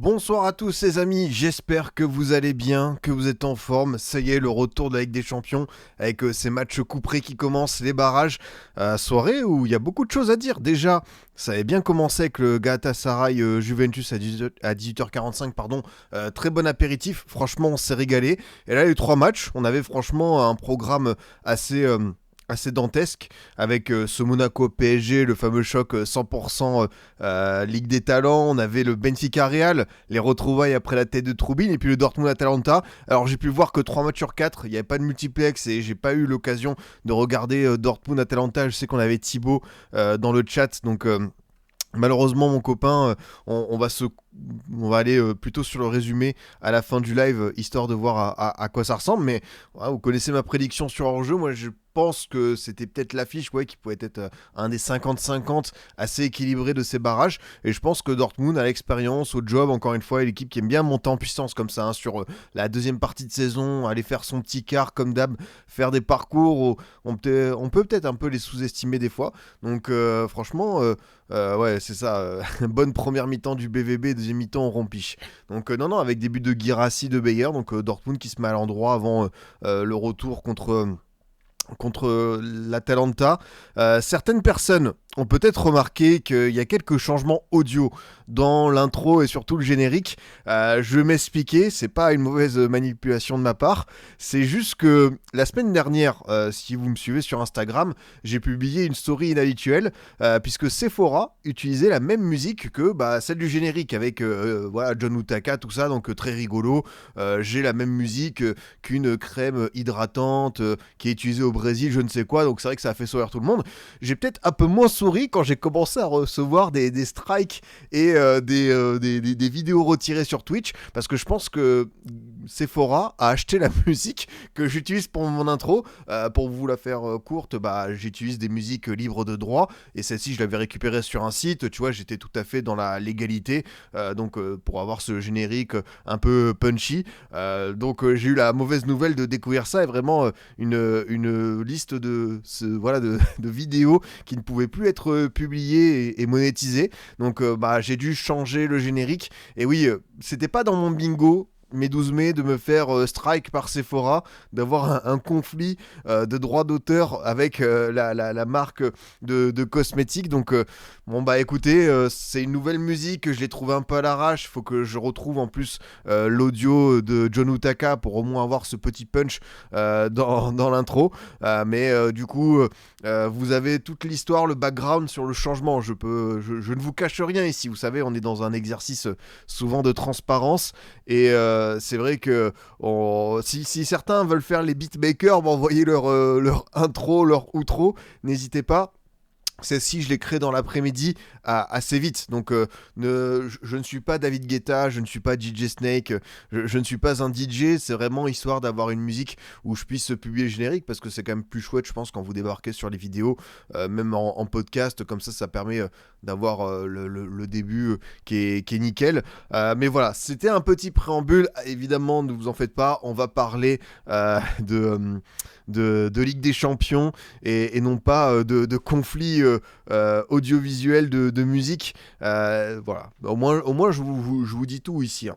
Bonsoir à tous les amis, j'espère que vous allez bien, que vous êtes en forme. Ça y est, le retour de la Ligue des Champions avec ces matchs couperés qui commencent, les barrages. Soirée où il y a beaucoup de choses à dire. Déjà, ça avait bien commencé avec le Galatasaray Juventus à 18h45, pardon. Très bon apéritif, franchement on s'est régalé. Et là les trois matchs, on avait franchement un programme assez... assez dantesque avec ce Monaco PSG, le fameux choc 100% Ligue des Talents. On avait le Benfica Real, les retrouvailles après la tête de Troubine, et puis le Dortmund Atalanta. Alors j'ai pu voir que 3 matchs sur 4, il n'y avait pas de multiplex et j'ai pas eu l'occasion de regarder Dortmund Atalanta. Je sais qu'on avait Thibaut dans le chat, donc malheureusement mon copain, on va aller plutôt sur le résumé à la fin du live, histoire de voir à quoi ça ressemble. Mais ouais, vous connaissez ma prédiction sur hors-jeu. Moi je pense que c'était peut-être l'affiche qui pouvait être un des 50-50 assez équilibré de ces barrages. Et je pense que Dortmund a l'expérience, au job, encore une fois, et l'équipe qui aime bien monter en puissance comme ça, sur la deuxième partie de saison, aller faire son petit quart comme d'hab, faire des parcours où on peut peut-être un peu les sous-estimer des fois. Donc franchement, ouais, c'est ça. Bonne première mi-temps du BVB, deuxième mi-temps on rompiche. Donc non, avec des buts de Guirassy, de Beyer, donc Dortmund qui se met à l'endroit avant le retour contre l'Atalanta. Certaines personnes ont peut-être remarqué qu'il y a quelques changements audio dans l'intro et surtout le générique. Je vais m'expliquer, c'est pas une mauvaise manipulation de ma part, c'est juste que la semaine dernière, si vous me suivez sur Instagram, j'ai publié une story inhabituelle, puisque Sephora utilisait la même musique que celle du générique, avec voilà, John Utaka, tout ça, donc très rigolo. J'ai la même musique qu'une crème hydratante qui est utilisée au Brésil, je ne sais quoi, donc c'est vrai que ça a fait sourire tout le monde. J'ai peut-être un peu moins souri quand j'ai commencé à recevoir des strikes et des vidéos retirées sur Twitch, parce que je pense que Sephora a acheté la musique que j'utilise pour mon intro. Pour vous la faire courte, j'utilise des musiques libres de droit, et celle-ci je l'avais récupérée sur un site, tu vois, j'étais tout à fait dans la légalité, donc pour avoir ce générique un peu punchy. Donc j'ai eu la mauvaise nouvelle de découvrir ça, et vraiment une liste de vidéos qui ne pouvaient plus être publiées et monétisées. Donc j'ai dû changer le générique. Et oui, c'était pas dans mon bingo mes 12 mai de me faire strike par Sephora, d'avoir un conflit de droit d'auteur avec la marque de cosmétiques. Donc écoutez, c'est une nouvelle musique, je l'ai trouvée un peu à l'arrache. Il faut que je retrouve en plus l'audio de John Utaka pour au moins avoir ce petit punch dans l'intro. Mais du coup, vous avez toute l'histoire, le background sur le changement. Je ne vous cache rien ici, vous savez, on est dans un exercice souvent de transparence. Et c'est vrai que si certains veulent faire les beatmakers, envoyer leur intro, leur outro, n'hésitez pas. Celle-ci, je l'ai créée dans l'après-midi assez vite. Donc, je ne suis pas David Guetta, je ne suis pas DJ Snake, je ne suis pas un DJ. C'est vraiment histoire d'avoir une musique où je puisse publier le générique, parce que c'est quand même plus chouette, je pense, quand vous débarquez sur les vidéos, même en podcast. Comme ça permet d'avoir le début qui est nickel. Mais voilà, c'était un petit préambule. Évidemment, ne vous en faites pas, on va parler de Ligue des Champions et non pas de conflits audiovisuels de musique. Voilà, au moins je vous dis tout ici, hein.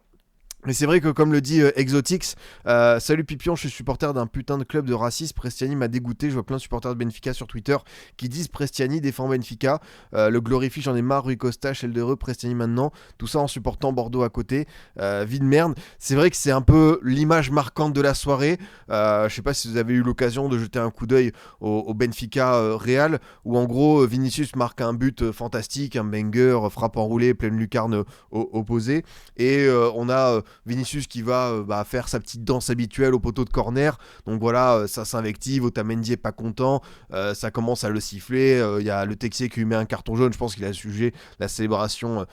Mais c'est vrai que, comme le dit Exotix, salut Pipion, je suis supporter d'un putain de club de racisme. Prestiani m'a dégoûté. Je vois plein de supporters de Benfica sur Twitter qui disent Prestiani défend Benfica. Le glorifie, j'en ai marre. Rui Costa, Cheldereux, Prestiani maintenant. Tout ça en supportant Bordeaux à côté. Vie de merde. C'est vrai que c'est un peu l'image marquante de la soirée. Je sais pas si vous avez eu l'occasion de jeter un coup d'œil au Benfica Real, où en gros Vinicius marque un but fantastique, un banger, frappe enroulée, pleine lucarne opposée. Et on a Vinicius qui va faire sa petite danse habituelle au poteau de corner. Donc voilà, ça s'invective, Otamendi est pas content, ça commence à le siffler. Il y a le Texier qui lui met un carton jaune. Je pense qu'il a jugé la célébration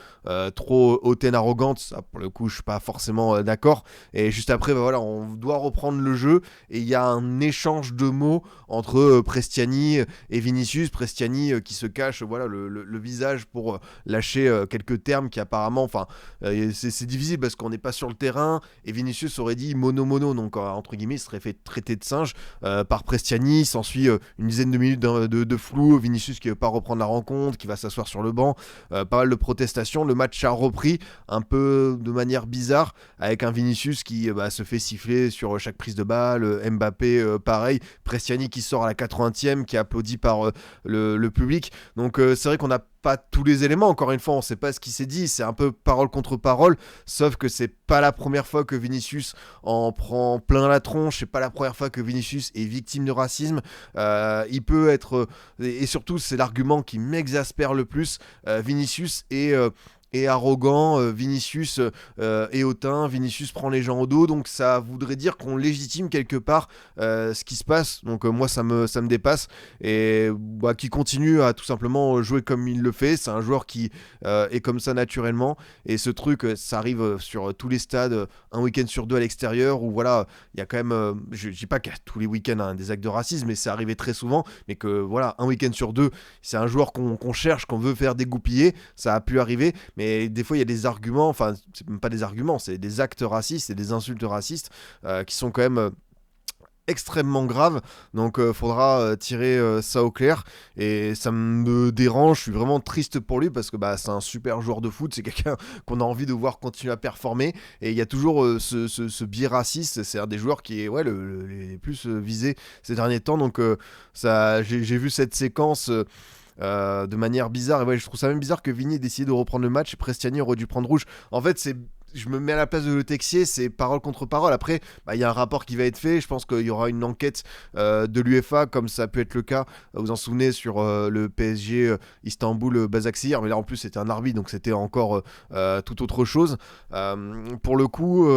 trop hautaine, arrogante. Ça, pour le coup, je suis pas forcément d'accord. Et juste après, on doit reprendre le jeu, et il y a un échange de mots entre Prestiani et Vinicius. Prestiani qui se cache le visage pour lâcher quelques termes qui apparemment, c'est difficile parce qu'on n'est pas sûr sur le terrain et Vinicius aurait dit mono, donc entre guillemets il serait fait traiter de singe par Prestiani. S'ensuit une dizaine de minutes de flou, Vinicius qui veut pas reprendre la rencontre, qui va s'asseoir sur le banc, pas mal de protestations. Le match a repris un peu de manière bizarre avec un Vinicius qui se fait siffler sur chaque prise de balle, Mbappé pareil, Prestiani qui sort à la 80e, qui est applaudi par le public. Donc c'est vrai qu'on n'a pas tous les éléments, encore une fois on sait pas ce qui s'est dit, c'est un peu parole contre parole, sauf que c'est pas la première fois que Vinicius en prend plein la tronche, c'est pas la première fois que Vinicius est victime de racisme. Il peut être, et surtout c'est l'argument qui m'exaspère le plus, Vinicius est arrogant, Vinicius est hautain, Vinicius prend les gens au dos, donc ça voudrait dire qu'on légitime quelque part ce qui se passe. Donc moi ça me dépasse, et qui continue à tout simplement jouer comme il le fait. C'est un joueur qui est comme ça naturellement, et ce truc ça arrive sur tous les stades, un week-end sur deux à l'extérieur, où voilà, il y a quand même, je dis pas qu'à tous les week-ends des actes de racisme, mais c'est arrivé très souvent, mais que voilà, un week-end sur deux, c'est un joueur qu'on cherche, qu'on veut faire dégoupiller, ça a pu arriver, mais des fois il y a des arguments, enfin c'est même pas des arguments, c'est des actes racistes et des insultes racistes qui sont quand même extrêmement graves. Donc faudra tirer ça au clair, et ça me dérange. Je suis vraiment triste pour lui parce que c'est un super joueur de foot, c'est quelqu'un qu'on a envie de voir continuer à performer, et il y a toujours ce biais raciste. C'est un des joueurs qui est les plus visés ces derniers temps. Donc j'ai vu cette séquence de manière bizarre, et je trouve ça même bizarre que Vini ait décidé de reprendre le match et Prestiani aurait dû prendre rouge. En fait je me mets à la place de Le Texier, c'est parole contre parole. Après, il y a un rapport qui va être fait. Je pense qu'il y aura une enquête de l'UEFA, comme ça peut être le cas. Vous en souvenez sur le PSG Istanbul Basaksehir, mais là en plus c'était un arbitre, donc c'était encore tout autre chose. Pour le coup,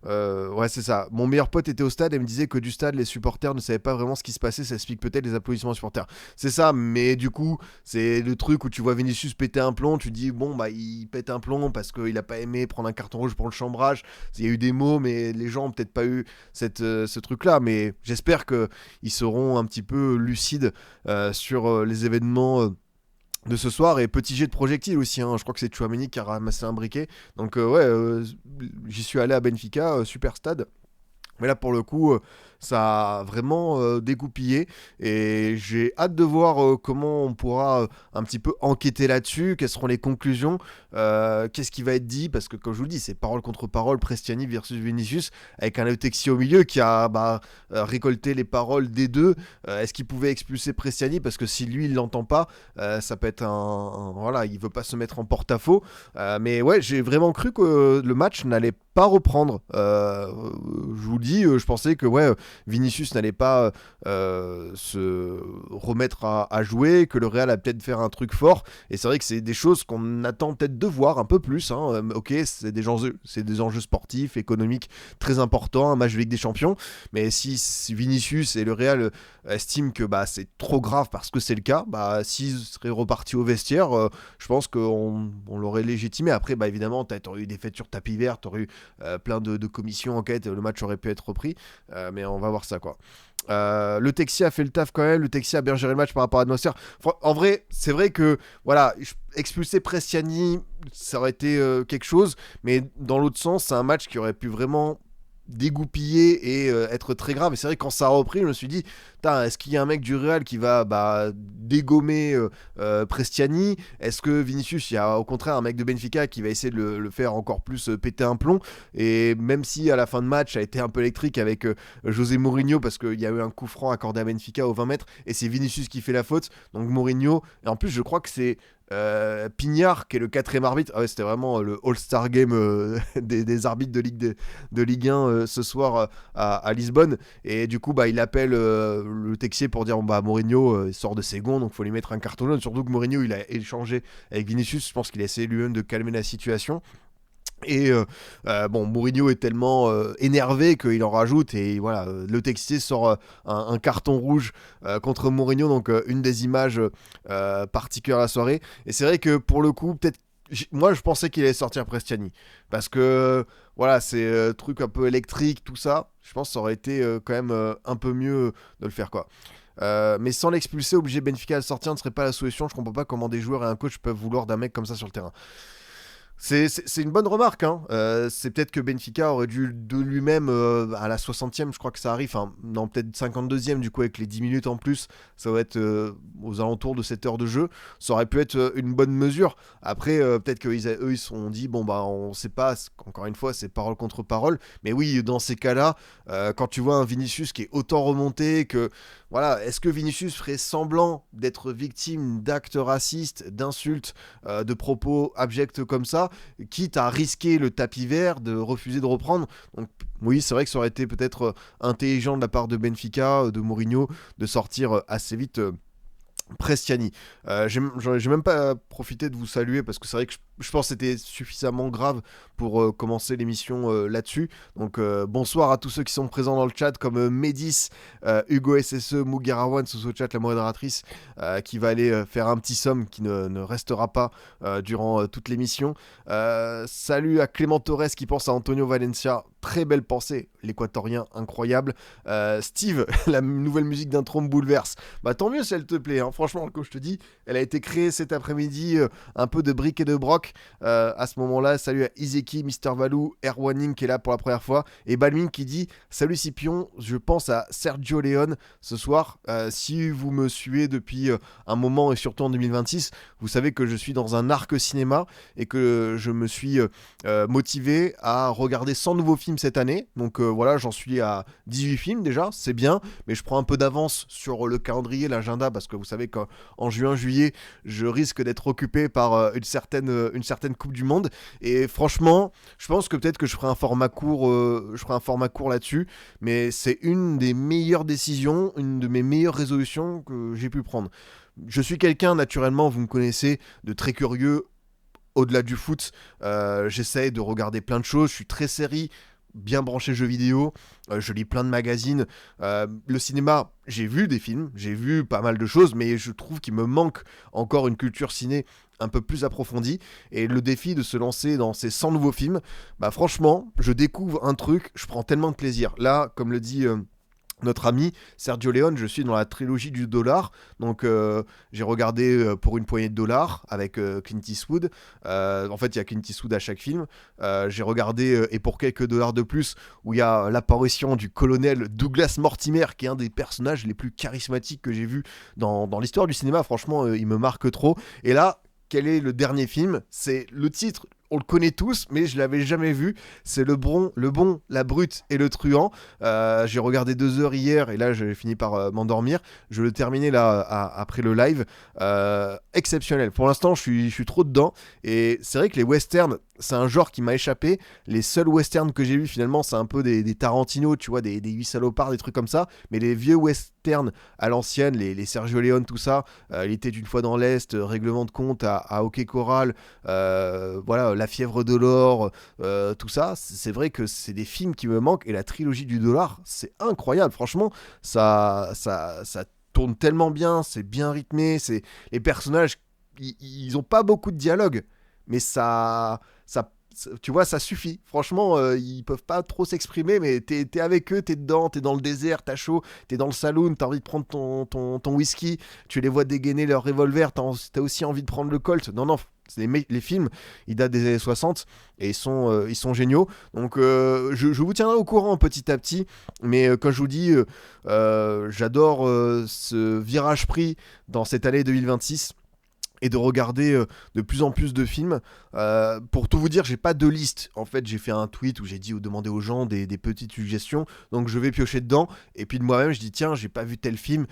c'est ça. Mon meilleur pote était au stade et me disait que du stade, les supporters ne savaient pas vraiment ce qui se passait. Ça explique peut-être les applaudissements aux supporters. C'est ça, mais du coup, c'est le truc où tu vois Vinicius péter un plomb. Tu dis, il pète un plomb parce qu'il a pas aimé prendre un carton rouge pour le chambrage. Il y a eu des mots, mais les gens ont peut-être pas eu ce truc-là. Mais j'espère qu'ils seront un petit peu lucides sur les événements de ce soir. Et petit jet de projectile aussi, je crois que c'est Tchouaméni qui a ramassé un briquet. Donc j'y suis allé à Benfica, super stade. Mais là, pour le coup, ça a vraiment dégoupillé, et j'ai hâte de voir comment on pourra un petit peu enquêter là-dessus, quelles seront les conclusions, qu'est-ce qui va être dit, parce que comme je vous le dis, c'est parole contre parole, Prestiani versus Vinicius, avec un Leutexi au milieu qui a récolté les paroles des deux. Est-ce qu'il pouvait expulser Prestiani, parce que si lui il l'entend pas, ça peut être il veut pas se mettre en porte-à-faux, mais j'ai vraiment cru que le match n'allait pas reprendre. Je vous le dis, je pensais que Vinicius n'allait pas se remettre à jouer, que le Real allait peut-être faire un truc fort, et c'est vrai que c'est des choses qu'on attend peut-être de voir un peu plus. Ok, c'est des enjeux sportifs, économiques très importants, un match de Ligue des Champions, mais si Vinicius et le Real estiment que c'est trop grave parce que c'est le cas, s'ils seraient repartis au vestiaire, je pense qu'on l'aurait légitimé. Après, évidemment, t'aurais eu des faits sur tapis vert, t'aurais eu plein de commissions, enquêtes, le match aurait pu être repris, mais on va voir ça quoi. Le Texier a fait le taf quand même, le Texier a bien géré le match par rapport à l'atmosphère. En vrai, c'est vrai que expulser Prestiani, ça aurait été quelque chose, mais dans l'autre sens, c'est un match qui aurait pu vraiment dégoupiller et être très grave. Et c'est vrai que quand ça a repris, je me suis dit, est-ce qu'il y a un mec du Real qui va dégommer Prestiani? Est-ce que Vinicius, il y a au contraire un mec de Benfica qui va essayer de le faire encore plus péter un plomb? Et même si à la fin de match ça a été un peu électrique avec José Mourinho, parce qu'il y a eu un coup franc accordé à Benfica au 20 mètres et c'est Vinicius qui fait la faute, donc Mourinho, et en plus je crois que c'est Pignard qui est le 4ème arbitre. C'était vraiment le All-Star Game des arbitres de Ligue 1 ce soir à Lisbonne, et du coup il appelle le Texier pour dire Mourinho il sort de ses gonds, donc il faut lui mettre un carton jaune, surtout que Mourinho il a échangé avec Vinicius. Je pense qu'il a essayé lui-même de calmer la situation. Et Mourinho est tellement énervé qu'il en rajoute, et le Texier sort un carton rouge contre Mourinho, donc une des images particulières à la soirée. Et c'est vrai que pour le coup, peut-être moi je pensais qu'il allait sortir Prestiani, parce que c'est truc un peu électrique, tout ça, je pense que ça aurait été quand même un peu mieux de le faire quoi. Mais sans l'expulser, obliger Benfica à le sortir ne serait pas la solution. Je comprends pas comment des joueurs et un coach peuvent vouloir d'un mec comme ça sur le terrain. C'est une bonne remarque, hein. C'est peut-être que Benfica aurait dû de lui-même, à la 60e, je crois que ça arrive, enfin, non, peut-être 52e, du coup, avec les 10 minutes en plus, ça va être aux alentours de cette heure de jeu. Ça aurait pu être une bonne mesure. Après, peut-être qu'eux, ils se sont dit, bon, bah, on sait pas, encore une fois, c'est parole contre parole. Mais oui, dans ces cas-là, quand tu vois un Vinicius qui est autant remonté que. Voilà, est-ce que Vinicius ferait semblant d'être victime d'actes racistes, d'insultes, de propos abjects comme ça, quitte à risquer le tapis vert, de refuser de reprendre. Donc oui, c'est vrai que ça aurait été peut-être intelligent de la part de Benfica, de Mourinho, de sortir assez vite Prestiani. J'ai même pas profité de vous saluer parce que c'est vrai que je pense que c'était suffisamment grave pour commencer l'émission là-dessus. Donc bonsoir à tous ceux qui sont présents dans le chat comme Médis, Hugo SSE, Mugarawan, sous chat la modératrice, qui va aller faire un petit somme qui ne restera pas durant toute l'émission. Salut à Clément Torres qui pense à Antonio Valencia. Très belle pensée, l'équatorien incroyable. Steve, la nouvelle musique d'intro me bouleverse. Bah tant mieux si elle te plaît, hein. Franchement, comme je te dis, elle a été créée cet après-midi, un peu de briques et de broc. À ce moment-là, salut à Izeki, Mister Valou, Erwaning qui est là pour la première fois, et Balmin qui dit salut Scipion, je pense à Sergio Leone ce soir. Si vous me suivez depuis un moment et surtout en 2026, vous savez que je suis dans un arc cinéma et que je me suis motivé à regarder 100 nouveaux films cette année. Donc voilà, j'en suis à 18 films déjà, c'est bien, mais je prends un peu d'avance sur le calendrier, l'agenda, parce que vous savez qu'en juin-juillet, je risque d'être occupé par une certaine Coupe du Monde. Et franchement, je pense que peut-être que je ferai un format court là-dessus, mais c'est une des meilleures décisions, une de mes meilleures résolutions que j'ai pu prendre. Je suis quelqu'un, naturellement, vous me connaissez, de très curieux. Au-delà du foot, j'essaye de regarder plein de choses. Je suis très série, bien branché jeux vidéo. Je lis plein de magazines. Le cinéma, j'ai vu des films, j'ai vu pas mal de choses, mais je trouve qu'il me manque encore une culture ciné un peu plus approfondie. Et le défi de se lancer dans ces 100 nouveaux films, bah franchement, je découvre un truc, je prends tellement de plaisir. Là, comme le dit notre ami Sergio Leone, je suis dans la trilogie du dollar, donc j'ai regardé pour une poignée de dollars avec Clint Eastwood. En fait, il y a Clint Eastwood à chaque film. J'ai regardé et pour quelques dollars de plus, où il y a l'apparition du colonel Douglas Mortimer, qui est un des personnages les plus charismatiques que j'ai vu dans l'histoire du cinéma. Franchement, il me marque trop. Et là, quel est le dernier film? C'est le titre. On le connaît tous, mais je l'avais jamais vu. C'est le bon, la brute et le truand. J'ai regardé 2 heures hier et là j'ai fini par m'endormir. Je le terminais là après le live. Exceptionnel. Pour l'instant, je suis trop dedans. Et c'est vrai que les westerns, c'est un genre qui m'a échappé. Les seuls westerns que j'ai vus finalement, c'est un peu des Tarantino, tu vois, des 8 salopards, des trucs comme ça. Mais les vieux westerns à l'ancienne, les Sergio Leone, tout ça, il était une fois dans l'Est, règlement de compte à Hockey Coral, voilà, La fièvre de l'or, tout ça, c'est vrai que c'est des films qui me manquent. Et la trilogie du dollar, c'est incroyable. Franchement, ça tourne tellement bien, c'est bien rythmé, les personnages, ils ont pas beaucoup de dialogue, mais tu vois, ça suffit. Franchement, ils peuvent pas trop s'exprimer, mais t'es avec eux, t'es dedans, t'es dans le désert, t'as chaud, t'es dans le saloon, t'as envie de prendre ton whisky, tu les vois dégainer leur revolver, t'as aussi envie de prendre le Colt. Non, non, les films, ils datent des années 60 et ils sont géniaux. Donc, je vous tiendrai au courant petit à petit, mais quand je vous dis, j'adore ce virage pris dans cette année 2026 et de regarder de plus en plus de films. Pour tout vous dire, j'ai pas de liste. En fait, j'ai fait un tweet où j'ai dit ou demander aux gens des petites suggestions. Donc je vais piocher dedans. Et puis de moi-même, je dis tiens, j'ai pas vu tel film,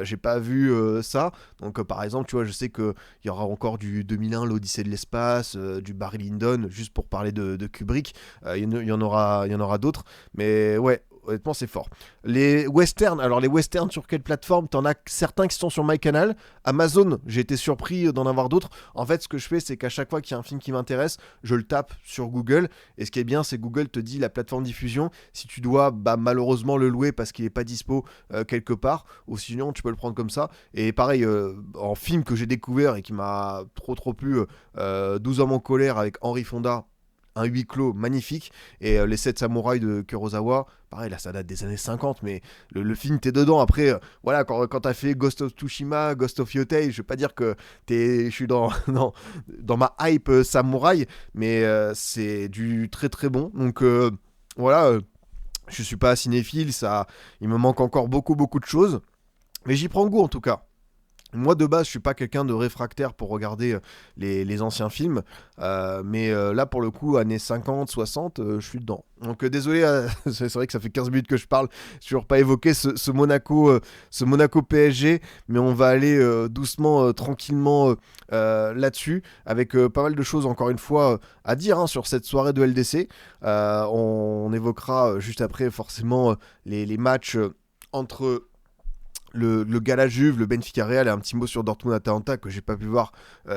j'ai pas vu ça. Donc par exemple, tu vois, je sais qu'il y aura encore du 2001, l'Odyssée de l'espace, du Barry Lyndon, juste pour parler de Kubrick. Il y en aura d'autres. Mais ouais. Honnêtement, c'est fort. Les westerns, alors les westerns sur quelle plateforme? T'en as certains qui sont sur MyCanal. Amazon, j'ai été surpris d'en avoir d'autres. En fait, ce que je fais, c'est qu'à chaque fois qu'il y a un film qui m'intéresse, je le tape sur Google. Et ce qui est bien, c'est que Google te dit la plateforme diffusion. Si tu dois malheureusement le louer parce qu'il n'est pas dispo quelque part, ou sinon tu peux le prendre comme ça. Et pareil, en film que j'ai découvert et qui m'a trop plu, 12 hommes en colère avec Henry Fonda. un huis clos magnifique. Et les 7 samouraïs de Kurosawa, pareil, là ça date des années 50, mais le film t'es dedans. Après, voilà, quand t'as fait Ghost of Tsushima, Ghost of Yotei, je vais pas dire que je suis dans ma hype samouraï, mais c'est du très très bon. Donc voilà, je suis pas cinéphile, il me manque encore beaucoup beaucoup de choses, mais j'y prends goût en tout cas. Moi de base, je suis pas quelqu'un de réfractaire pour regarder les anciens films, mais là pour le coup, années 50, 60, je suis dedans. Donc désolé, c'est vrai que ça fait 15 minutes que je parle, j'ai toujours pas évoqué ce Monaco PSG, mais on va aller doucement, tranquillement là-dessus, avec pas mal de choses encore une fois à dire hein, sur cette soirée de LDC. On évoquera juste après forcément les matchs entre le Gala Juve, le Benfica Real et un petit mot sur Dortmund Atalanta que j'ai pas pu voir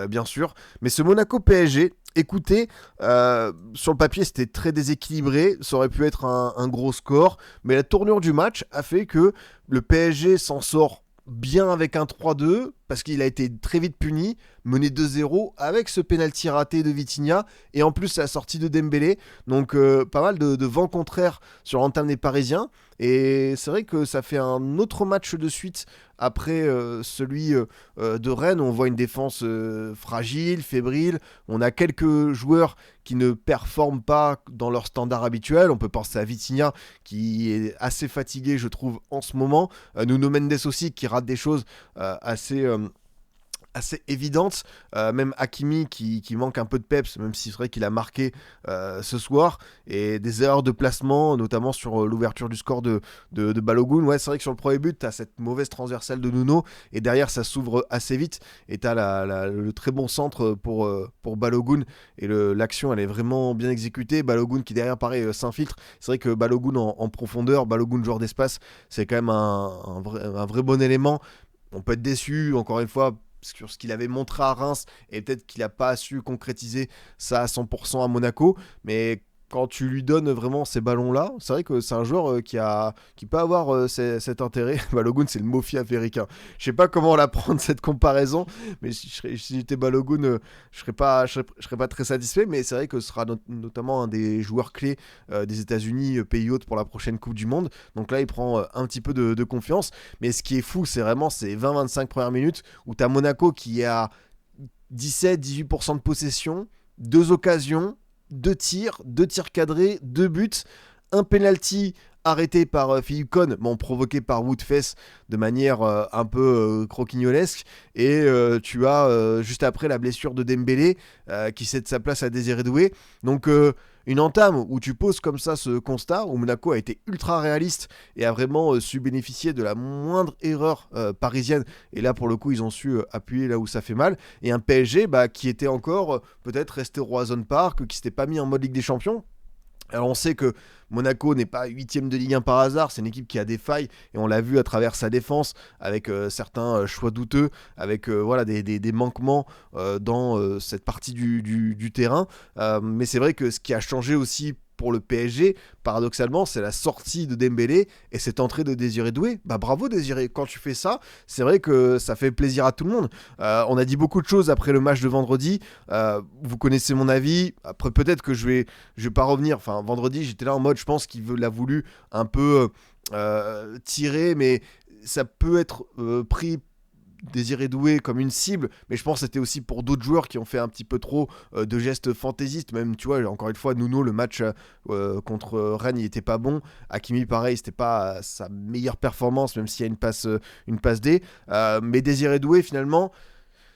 bien sûr. Mais ce Monaco PSG, écoutez, sur le papier c'était très déséquilibré, ça aurait pu être un gros score, mais la tournure du match a fait que le PSG s'en sort bien avec un 3-2 parce qu'il a été très vite puni, mené 2-0 avec ce penalty raté de Vitinha et en plus la sortie de Dembélé. Donc pas mal de vent contraire sur l'entame des Parisiens. Et c'est vrai que ça fait un autre match de suite après celui de Rennes. On voit une défense fragile, fébrile. On a quelques joueurs qui ne performent pas dans leur standard habituel. On peut penser à Vitinha qui est assez fatigué, je trouve, en ce moment. Nuno Mendes aussi qui rate des choses assez évidente, même Hakimi qui manque un peu de peps, même si c'est vrai qu'il a marqué ce soir, et des erreurs de placement, notamment sur l'ouverture du score de Balogun. Ouais, c'est vrai que sur le premier but, t'as cette mauvaise transversale de Nuno, et derrière ça s'ouvre assez vite, et t'as le très bon centre pour Balogun, et l'action elle est vraiment bien exécutée. Balogun qui derrière pareil s'infiltre. C'est vrai que Balogun en profondeur, Balogun joueur d'espace, c'est quand même un vrai bon élément. On peut être déçu, encore une fois, sur ce qu'il avait montré à Reims, et peut-être qu'il n'a pas su concrétiser ça à 100% à Monaco, mais quand tu lui donnes vraiment ces ballons-là, c'est vrai que c'est un joueur qui peut avoir cet intérêt. Balogun, c'est le Mofi américain. Je sais pas comment la prendre cette comparaison, mais si j'étais Balogun, je serais pas très satisfait, mais c'est vrai que ce sera notamment un des joueurs clés des États-Unis, pays hôte pour la prochaine Coupe du Monde. Donc là, il prend un petit peu de confiance, mais ce qui est fou, c'est vraiment ces 20-25 premières minutes où tu as Monaco qui est à 17-18% de possession, 2 occasions, 2 tirs cadrés, 2 buts, un penalty arrêté par Philippe Cohn, bon, provoqué par Woodfess de manière un peu croquignolesque, et tu as juste après la blessure de Dembélé qui cède sa place à Désiré Doué. Donc une entame où tu poses comme ça ce constat, où Monaco a été ultra réaliste et a vraiment su bénéficier de la moindre erreur parisienne, et là pour le coup ils ont su appuyer là où ça fait mal, et un PSG qui était encore peut-être resté au Roazhon Park, qui s'était pas mis en mode Ligue des Champions. Alors on sait que Monaco n'est pas 8ème de Ligue 1 par hasard, c'est une équipe qui a des failles, et on l'a vu à travers sa défense, avec certains choix douteux, avec voilà, des manquements dans cette partie du terrain. Mais c'est vrai que ce qui a changé aussi pour le PSG, paradoxalement, c'est la sortie de Dembélé et cette entrée de Désiré Doué. Bravo Désiré, quand tu fais ça, c'est vrai que ça fait plaisir à tout le monde. On a dit beaucoup de choses après le match de vendredi. Vous connaissez mon avis. Après, peut-être que je vais pas revenir. Enfin, vendredi, j'étais là en mode, je pense qu'il l'a voulu un peu tirer, mais ça peut être pris Désiré Doué comme une cible, mais je pense que c'était aussi pour d'autres joueurs qui ont fait un petit peu trop de gestes fantaisistes. Même, tu vois, encore une fois, Nuno, le match contre Rennes, il était pas bon. Hakimi, pareil, c'était pas sa meilleure performance, même s'il y a une passe D. Mais Désiré Doué, finalement,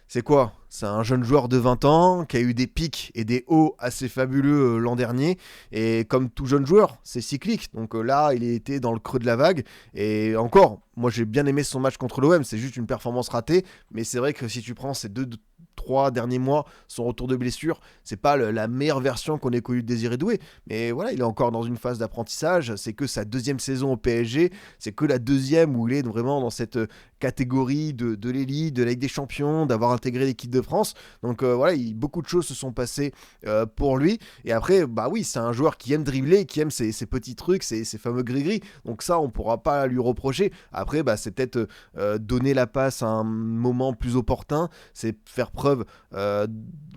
c'est quoi? C'est un jeune joueur de 20 ans qui a eu des pics et des hauts assez fabuleux l'an dernier. Et comme tout jeune joueur, c'est cyclique. Donc là, il était dans le creux de la vague. Et encore, moi j'ai bien aimé son match contre l'OM. C'est juste une performance ratée. Mais c'est vrai que si tu prends ces 2-3 derniers mois, son retour de blessure, c'est pas la meilleure version qu'on ait connue de Désiré Doué. Mais voilà, il est encore dans une phase d'apprentissage. C'est que sa 2e saison au PSG. C'est que la 2e où il est vraiment dans cette catégorie de l'élite, de la Ligue des Champions, d'avoir intégré l'équipe de France. Donc voilà, beaucoup de choses se sont passées pour lui. Et après, oui, c'est un joueur qui aime dribbler, qui aime ces petits trucs, ces fameux gris-gris. Donc ça, on pourra pas lui reprocher. Après, c'est peut-être donner la passe à un moment plus opportun. C'est faire preuve preuve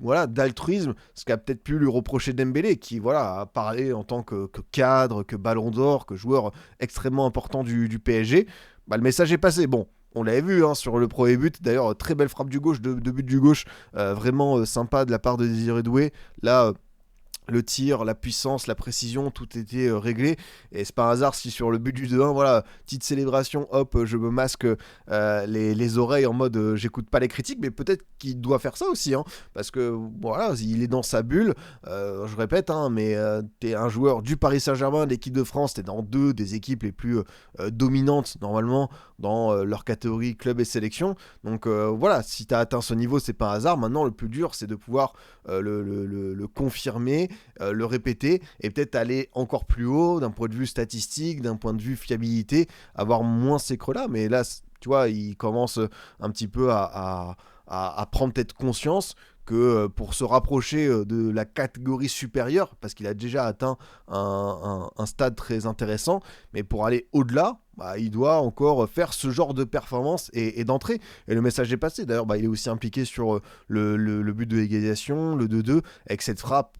voilà, d'altruisme, ce qu'a peut-être pu lui reprocher Dembélé, qui voilà, a parlé en tant que cadre, que ballon d'or, que joueur extrêmement important du PSG. Bah, le message est passé. Bon, on l'avait vu hein, sur le premier but. D'ailleurs, très belle frappe du gauche, de but du gauche. Vraiment sympa de la part de Désiré Doué. Là, le tir, la puissance, la précision, tout était réglé. Et c'est pas un hasard si sur le but du 2-1, voilà, petite célébration, hop, je me masque les oreilles en mode j'écoute pas les critiques, mais peut-être qu'il doit faire ça aussi, hein, parce que voilà, il est dans sa bulle. Je répète, hein, mais t'es un joueur du Paris Saint-Germain, de l'équipe de France, t'es dans deux des équipes les plus dominantes normalement dans leur catégorie club et sélection. Donc voilà, si t'as atteint ce niveau, c'est pas un hasard. Maintenant, le plus dur, c'est de pouvoir le confirmer, le répéter et peut-être aller encore plus haut d'un point de vue statistique, d'un point de vue fiabilité, avoir moins ces creux-là. Mais là, tu vois, il commence un petit peu à prendre peut-être conscience que pour se rapprocher de la catégorie supérieure, parce qu'il a déjà atteint un stade très intéressant, mais pour aller au-delà, bah, il doit encore faire ce genre de performance et d'entrée. Et le message est passé. D'ailleurs, bah, il est aussi impliqué sur le but de l'égalisation, le 2-2, avec cette frappe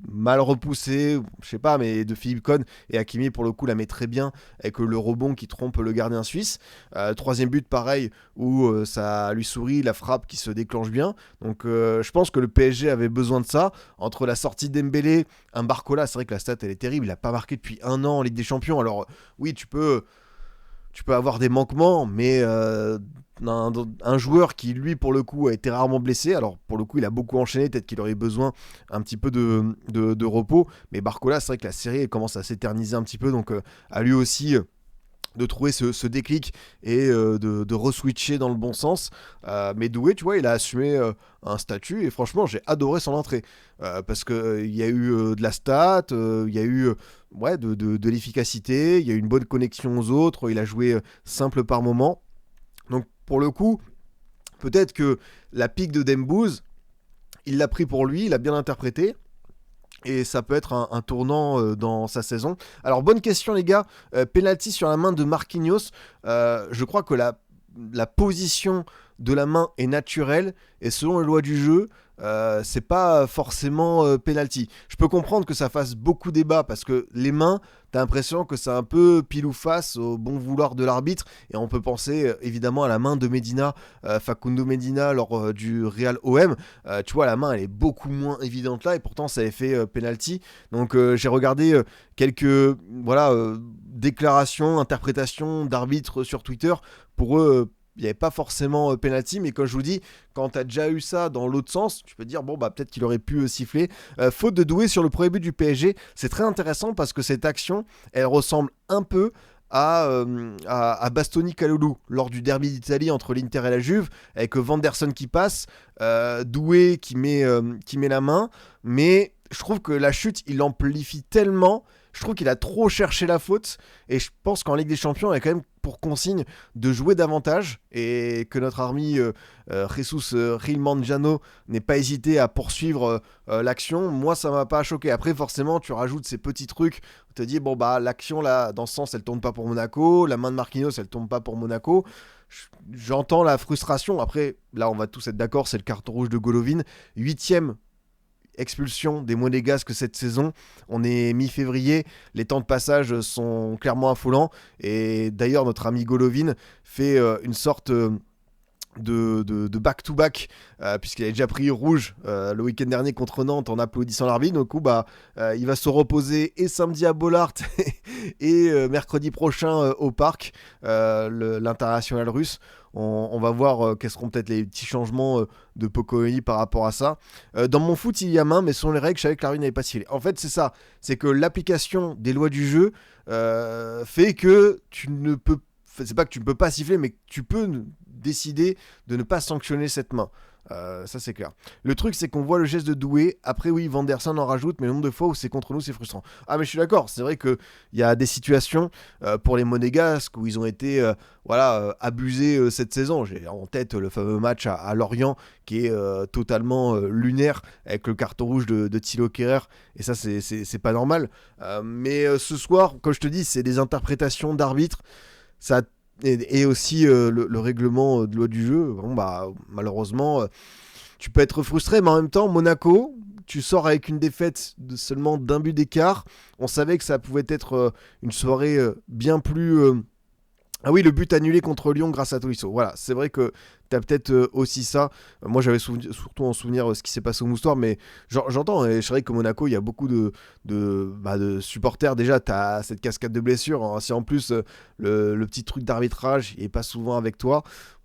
mal repoussée, je sais pas, mais de Philippe Cohn, et Hakimi pour le coup la met très bien avec le rebond qui trompe le gardien suisse. Troisième but pareil où ça lui sourit, la frappe qui se déclenche bien. Donc je pense que le PSG avait besoin de ça. Entre la sortie d'Embélé, un Barcola, c'est vrai que la stat elle est terrible, il a pas marqué depuis 1 an en Ligue des Champions. Alors oui, tu peux avoir des manquements, mais un joueur qui, lui, pour le coup, a été rarement blessé. Alors, pour le coup, il a beaucoup enchaîné. Peut-être qu'il aurait besoin un petit peu de repos. Mais Barcola, c'est vrai que la série elle commence à s'éterniser un petit peu. Donc, à lui aussi de trouver ce déclic et de re-switcher dans le bon sens. Mais Doué, tu vois, il a assumé un statut et franchement, j'ai adoré son entrée. Parce qu'il y a eu de la stat, il y a eu ouais, de l'efficacité, il y a eu une bonne connexion aux autres, il a joué simple par moment. Donc pour le coup, peut-être que la pique de Dembouz, il l'a pris pour lui, il a bien interprété. Et ça peut être un tournant dans sa saison. Alors, bonne question, les gars. Penalty sur la main de Marquinhos. Je crois que la position de la main est naturelle. Et selon les lois du jeu, c'est pas forcément penalty. Je peux comprendre que ça fasse beaucoup débat parce que les mains, t'as l'impression que c'est un peu pile ou face au bon vouloir de l'arbitre. Et on peut penser évidemment à la main de Medina, Facundo Medina lors du Real OM. Tu vois, la main elle est beaucoup moins évidente là et pourtant ça avait fait penalty. Donc j'ai regardé quelques voilà, déclarations, interprétations d'arbitres sur Twitter. Pour eux, il n'y avait pas forcément penalty, mais comme je vous dis, quand tu as déjà eu ça dans l'autre sens, tu peux te dire, bon, bah peut-être qu'il aurait pu siffler. Faute de Doué sur le premier but du PSG, c'est très intéressant parce que cette action, elle ressemble un peu à Bastoni Kalulu lors du derby d'Italie entre l'Inter et la Juve, avec Vanderson qui passe, Doué qui met la main, mais je trouve que la chute, il amplifie tellement. Je trouve qu'il a trop cherché la faute et je pense qu'en Ligue des Champions, il y a quand même pour consigne de jouer davantage et que notre ami Jesus Rilmanjano n'ait pas hésité à poursuivre l'action. Moi, ça m'a pas choqué. Après, forcément, tu rajoutes ces petits trucs. Tu te dis, bon, bah, l'action, là, dans ce sens, elle tourne pas pour Monaco. La main de Marquinhos, elle tombe pas pour Monaco. J'entends la frustration. Après, là, on va tous être d'accord, c'est le carton rouge de Golovin. 8e expulsion des Monégasques cette saison. On est mi-février, les temps de passage sont clairement affolants et d'ailleurs notre ami Golovin fait une sorte de back-to-back puisqu'il a déjà pris rouge le week-end dernier contre Nantes en applaudissant l'arbitre. Donc bah, il va se reposer et samedi à Bollaert et mercredi prochain au Parc, l'international russe. On va voir quels seront peut-être les petits changements de Pocoyoyi par rapport à ça. Dans mon foot, il y a main, mais selon les règles, je savais que l'arbitre n'avait pas sifflé. En fait, c'est ça. C'est que l'application des lois du jeu fait que tu ne peux... C'est pas que tu ne peux pas siffler, mais que tu peux décider de ne pas sanctionner cette main. Ça c'est clair. Le truc c'est qu'on voit le geste de Doué. Après oui, Vanderson en rajoute, mais le nombre de fois où c'est contre nous c'est frustrant. Ah mais je suis d'accord, c'est vrai qu'il y a des situations pour les Monégasques où ils ont été abusés cette saison. J'ai en tête le fameux match à Lorient qui est totalement lunaire avec le carton rouge de Thilo Kehrer et ça c'est pas normal. Mais ce soir, comme je te dis, c'est des interprétations d'arbitres. Ça et aussi le règlement de loi du jeu. Bon bah malheureusement tu peux être frustré, mais en même temps, Monaco, tu sors avec une défaite de seulement d'un but d'écart. On savait que ça pouvait être une soirée bien plus... Ah oui, le but annulé contre Lyon grâce à Tolisso. Voilà, c'est vrai que t'as peut-être aussi ça. Moi, j'avais surtout en souvenir ce qui s'est passé au Moustoir, mais j'entends. Et c'est vrai que Monaco, il y a beaucoup de supporters. Déjà, t'as cette cascade de blessures, hein. Si en plus le petit truc d'arbitrage il est pas souvent avec toi,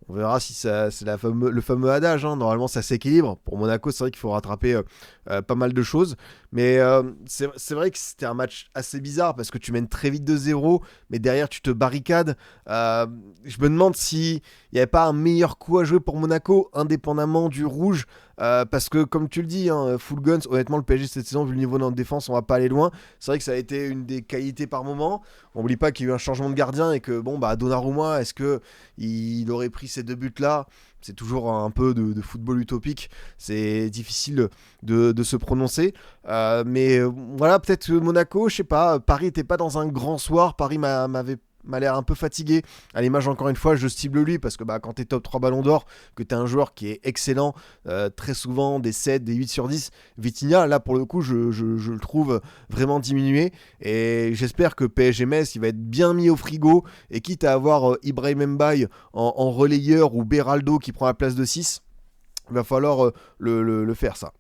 on verra si c'est le fameux adage. Hein. Normalement, ça s'équilibre. Pour Monaco, c'est vrai qu'il faut rattraper pas mal de choses. Mais c'est vrai que c'était un match assez bizarre parce que tu mènes très vite de 0, mais derrière, tu te barricades. Je me demande si il n'y avait pas un meilleur coup à jouer pour Monaco, indépendamment du rouge. Parce que, comme tu le dis, hein, full guns, honnêtement, le PSG cette saison, vu le niveau de notre défense, on va pas aller loin. C'est vrai que ça a été une des qualités par moment. On oublie pas qu'il y a eu un changement de gardien et que, bon, bah, Donnarumma, est-ce qu'il aurait pris ces 2 buts-là? C'est toujours un peu de football utopique. C'est difficile de se prononcer. Mais voilà, peut-être Monaco, je sais pas. Paris était pas dans un grand soir. Paris m'a l'air un peu fatigué. À l'image, encore une fois, je cible lui parce que bah, quand tu es top 3 ballons d'or, que tu es un joueur qui est excellent, très souvent des 7, des 8 sur 10, Vitinha, là pour le coup, je le trouve vraiment diminué. Et j'espère que PSG Metz, il va être bien mis au frigo. Et quitte à avoir Ibrahim Mbaye en relayeur ou Beraldo qui prend la place de 6, il va falloir le faire ça.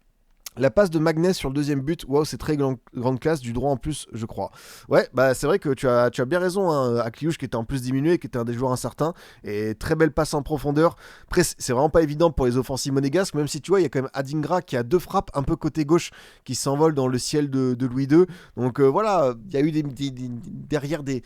La passe de Magnès sur le deuxième but, waouh, c'est très grande classe, du droit en plus, je crois. Ouais, bah c'est vrai que tu as bien raison, hein, Akliouche qui était en plus diminué, qui était un des joueurs incertains, et très belle passe en profondeur. Après, c'est vraiment pas évident pour les offensives monégasques, même si tu vois, il y a quand même Adingra qui a 2 frappes un peu côté gauche qui s'envolent dans le ciel de Louis II. Donc voilà, il y a eu derrière des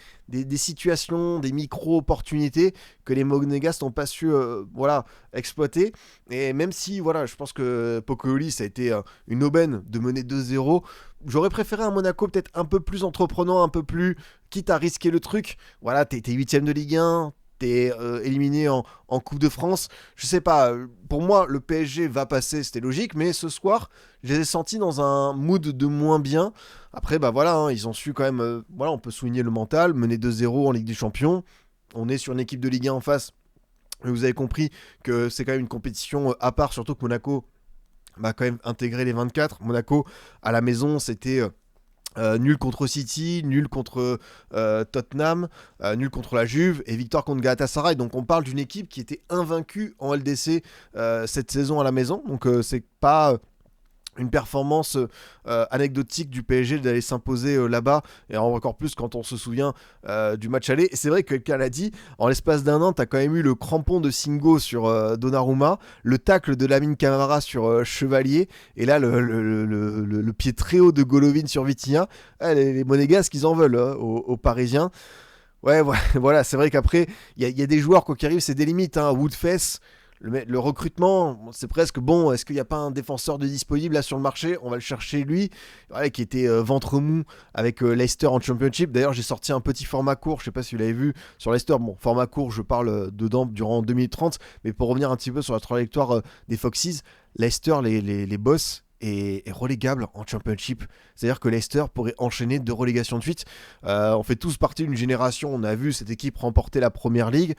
situations, des micro-opportunités que les monégasques n'ont pas su voilà, exploiter. Et même si, voilà, je pense que Pocoyolis, ça a été une aubaine de mener 2-0. J'aurais préféré un Monaco peut-être un peu plus entreprenant, un peu plus quitte à risquer le truc. Voilà, t'es 8ème de Ligue 1, t'es éliminé en Coupe de France. Je sais pas, pour moi, le PSG va passer, c'était logique, mais ce soir, je les ai sentis dans un mood de moins bien. Après, bah voilà, hein, ils ont su quand même, voilà, on peut souligner le mental, mener 2-0 en Ligue des Champions. On est sur une équipe de Ligue 1 en face. Vous avez compris que c'est quand même une compétition à part, surtout que Monaco va quand même intégrer les 24. Monaco, à la maison, c'était nul contre City, nul contre Tottenham, nul contre la Juve et victoire contre Galatasaray. Donc on parle d'une équipe qui était invaincue en LDC cette saison à la maison. Donc c'est pas une performance anecdotique du PSG d'aller s'imposer là-bas, et encore plus quand on se souvient du match aller. Et c'est vrai que quelqu'un l'a dit, en l'espace d'un an, t'as quand même eu le crampon de Singo sur Donnarumma, le tacle de Lamine Camara sur Chevalier, et là le pied très haut de Golovin sur Vitinha. Les Monégasques, ils en veulent aux Parisiens. Ouais, voilà, c'est vrai qu'après, il y a des joueurs, quoi qu'il arrive, c'est des limites. Hein. Woodfess, le recrutement, c'est presque bon. Est-ce qu'il n'y a pas un défenseur de disponible là sur le marché? On va le chercher lui, ouais, qui était ventre mou avec Leicester en Championship. D'ailleurs, j'ai sorti un petit format court, je sais pas si vous l'avez vu sur Leicester. Bon, format court, je parle dedans durant 2 minutes 30, mais pour revenir un petit peu sur la trajectoire des Foxes, Leicester, les boss, est relégable en Championship. C'est-à-dire que Leicester pourrait enchaîner 2 relégations de suite. On fait tous partie d'une génération, on a vu cette équipe remporter la Première Ligue.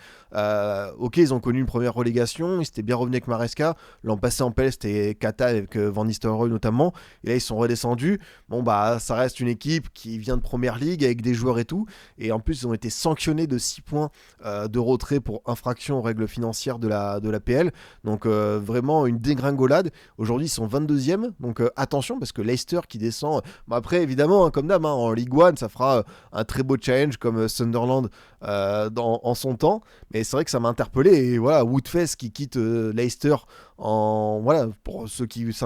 Ok, ils ont connu une première relégation, ils s'étaient bien revenus avec Maresca. L'an passé en PL, c'était Kata avec Van Nistelrooy notamment. Et là, ils sont redescendus. Bon, bah, ça reste une équipe qui vient de Première Ligue avec des joueurs et tout. Et en plus, ils ont été sanctionnés de 6 points de retrait pour infraction aux règles financières de la PL. Donc, vraiment une dégringolade. Aujourd'hui, ils sont 22e. Donc attention, parce que Leicester qui descend. Bon, après, évidemment, hein, comme d'hab, hein, en Ligue 1, ça fera un très beau challenge comme Sunderland en son temps. Mais c'est vrai que ça m'a interpellé. Et voilà, Woodfess qui quitte Leicester voilà, pour ceux qui se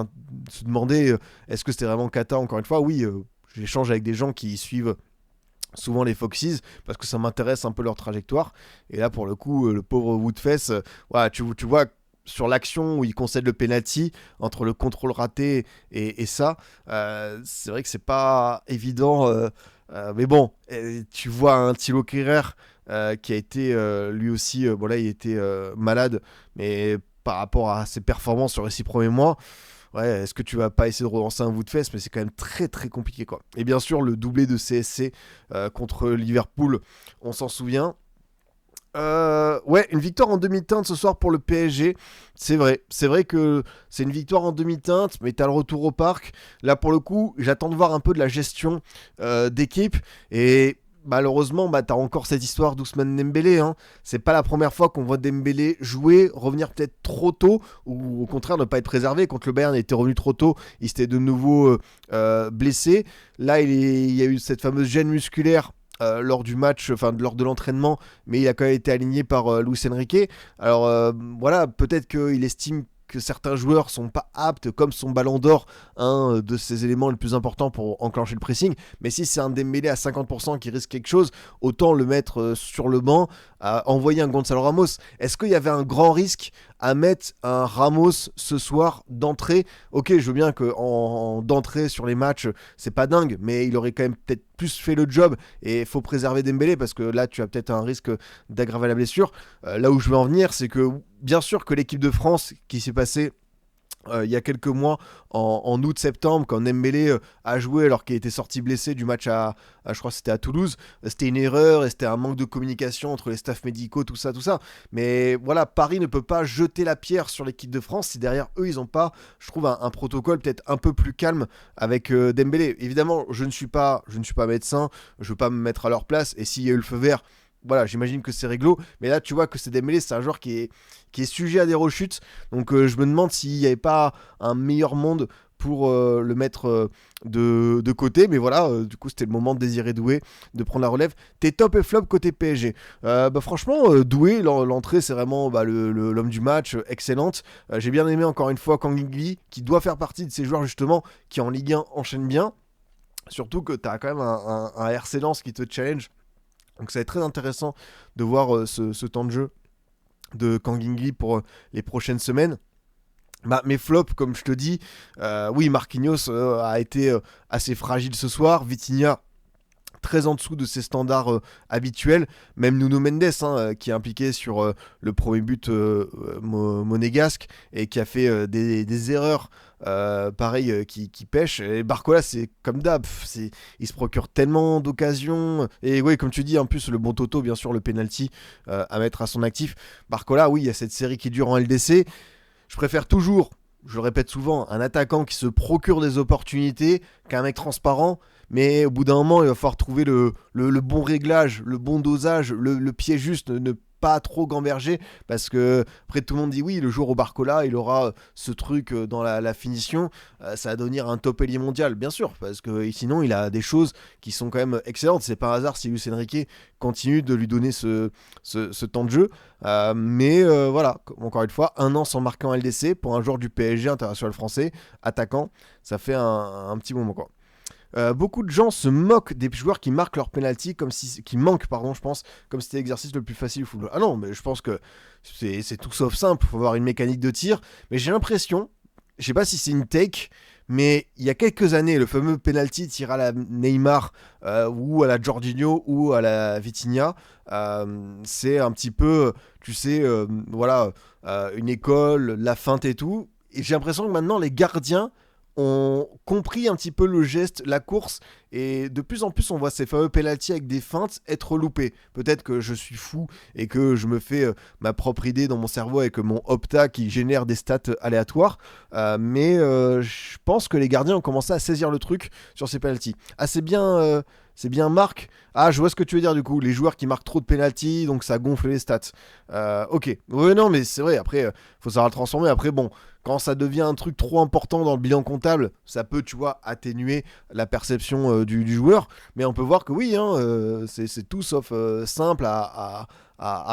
demandaient est-ce que c'était vraiment Kata, encore une fois, oui, j'échange avec des gens qui suivent souvent les Foxes parce que ça m'intéresse un peu leur trajectoire. Et là, pour le coup, le pauvre Woodfess, voilà, tu vois sur l'action où il concède le penalty, entre le contrôle raté et ça, c'est vrai que c'est pas évident, mais bon, tu vois un Thilo Kehrer qui a été lui aussi, bon là il était malade, mais par rapport à ses performances sur les 6 premiers mois, ouais, est-ce que tu vas pas essayer de relancer un Woodfess? Mais c'est quand même très très compliqué, quoi. Et bien sûr le doublé de CSC contre Liverpool, on s'en souvient. Ouais, une victoire en demi-teinte ce soir pour le PSG. C'est vrai que c'est une victoire en demi-teinte, mais t'as le retour au parc. Là, pour le coup, j'attends de voir un peu de la gestion d'équipe. Et malheureusement, bah, t'as encore cette histoire d'Ousmane Dembélé. Hein. C'est pas la première fois qu'on voit Dembélé jouer, revenir peut-être trop tôt, ou au contraire ne pas être préservé. Contre le Bayern, il était revenu trop tôt, il s'était de nouveau blessé. Là, il y a eu cette fameuse gêne musculaire lors du match, enfin lors de l'entraînement, mais il a quand même été aligné par Luis Enrique. Alors voilà, peut-être qu'il estime que certains joueurs sont pas aptes, comme son ballon d'or, un de ses éléments les plus importants pour enclencher le pressing. Mais si c'est un Dembélé à 50% qui risque quelque chose, autant le mettre sur le banc, envoyer un Gonzalo Ramos. Est-ce qu'il y avait un grand risque à mettre un Ramos ce soir d'entrée? Ok, je veux bien que d'entrée sur les matchs, c'est pas dingue, mais il aurait quand même peut-être plus fait le job, et il faut préserver Dembélé parce que là tu as peut-être un risque d'aggraver la blessure. Là où je veux en venir, c'est que bien sûr que l'équipe de France qui s'est passée il y a quelques mois, en août-septembre, quand Dembélé a joué alors qu'il était sorti blessé du match je crois que c'était à Toulouse, c'était une erreur et c'était un manque de communication entre les staffs médicaux, tout ça, tout ça. Mais voilà, Paris ne peut pas jeter la pierre sur l'équipe de France si derrière eux, ils n'ont pas, je trouve, un protocole peut-être un peu plus calme avec Dembélé. Évidemment, je ne suis pas médecin, je ne veux pas me mettre à leur place, et s'il y a eu le feu vert, voilà, j'imagine que c'est réglo. Mais là, tu vois que c'est Dembélé, c'est un joueur qui est sujet à des rechutes. Donc je me demande s'il n'y avait pas un meilleur monde pour le mettre de côté. Mais voilà, du coup, c'était le moment de Désiré Doué de prendre la relève. Tes top et flop côté PSG. Franchement, Doué, l'entrée, c'est vraiment l'homme du match, excellente. J'ai bien aimé encore une fois Kangli, qui doit faire partie de ces joueurs justement qui en Ligue 1 enchaînent bien. Surtout que tu as quand même un RC Lens qui te challenge. Donc ça va être très intéressant de voir ce temps de jeu de Kangingli pour les prochaines semaines. Mes flops, comme je te dis, oui, Marquinhos a été assez fragile ce soir. Vitinha, très en dessous de ses standards habituels. Même Nuno Mendes, qui est impliqué sur le premier but monégasque et qui a fait des erreurs pareil qui pêche. Et Barcola, c'est comme d'hab, il se procure tellement d'occasions. Et oui, comme tu dis, en plus, le bon Toto, bien sûr, le penalty à mettre à son actif. Barcola, oui, il y a cette série qui dure en LDC. Je préfère toujours, je le répète souvent, un attaquant qui se procure des opportunités qu'un mec transparent. Mais au bout d'un moment, il va falloir trouver le bon réglage, le bon dosage, le pied juste, ne pas trop gamberger, parce que après tout le monde dit oui, le jour au Barcola, il aura ce truc dans la finition, ça va devenir un top ailier mondial, bien sûr, parce que sinon il a des choses qui sont quand même excellentes. C'est par hasard si Luis Enrique continue de lui donner ce temps de jeu. Mais voilà, encore une fois, 1 an sans marquer en LDC pour un joueur du PSG international français, attaquant, ça fait un petit moment quoi. Beaucoup de gens se moquent des joueurs qui marquent leur penalty qui manquent, pardon, je pense, comme si c'était l'exercice le plus facile au football. Ah non, mais je pense que c'est tout sauf simple. Il faut avoir une mécanique de tir. Mais j'ai l'impression, je sais pas si c'est une take, mais il y a quelques années, le fameux penalty tiré à la Neymar ou à la Jorginho ou à la Vitinha, c'est un petit peu, tu sais, voilà, une école, la feinte et tout. Et j'ai l'impression que maintenant les gardiens ont compris un petit peu le geste, la course, et de plus en plus on voit ces fameux penalty avec des feintes être loupés. Peut-être que je suis fou et que je me fais ma propre idée dans mon cerveau avec mon Opta qui génère des stats aléatoires, mais je pense que les gardiens ont commencé à saisir le truc sur ces penalty. Ah, c'est bien Marc. Ah, je vois ce que tu veux dire du coup. Les joueurs qui marquent trop de penalty, donc ça gonfle les stats. Ok. Ouais, non, mais c'est vrai. Après, faut savoir le transformer. Après, bon, quand ça devient un truc trop important dans le bilan comptable, ça peut, tu vois, atténuer la perception du joueur. Mais on peut voir que oui, c'est tout sauf simple à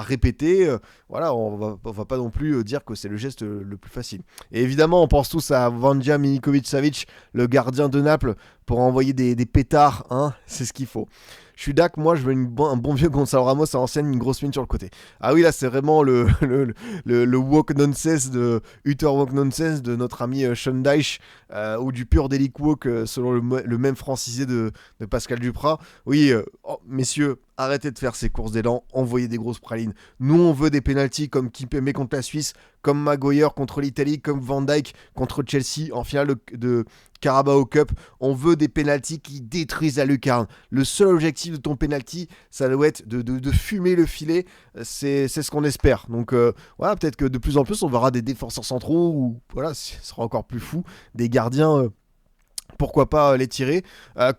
répéter. Voilà, on va pas non plus dire que c'est le geste le plus facile. Et évidemment, on pense tous à Vanja Milinkovic-Savic, le gardien de Naples, pour envoyer des pétards. C'est ce qu'il faut. Je suis d'accord, moi je veux un bon vieux Gonzalo Ramos à l'ancienne, une grosse mine sur le côté. Ah oui, là c'est vraiment le walk nonsense de Utter walk nonsense de notre ami Sean Dyche, ou du pur delic walk selon le même francisé de Pascal Duprat. Oui, messieurs, arrêtez de faire ces courses d'élan, envoyez des grosses pralines. Nous on veut des pénaltys comme Kimpembe contre la Suisse, comme Maguire contre l'Italie, comme Van Dijk contre Chelsea en finale Carabao Cup, on veut des pénaltys qui détruisent la lucarne. Le seul objectif de ton pénalty, ça doit être de fumer le filet. C'est ce qu'on espère. Donc voilà, peut-être que de plus en plus, on verra des défenseurs centraux ou voilà, ce sera encore plus fou, des gardiens. Pourquoi pas les tirer.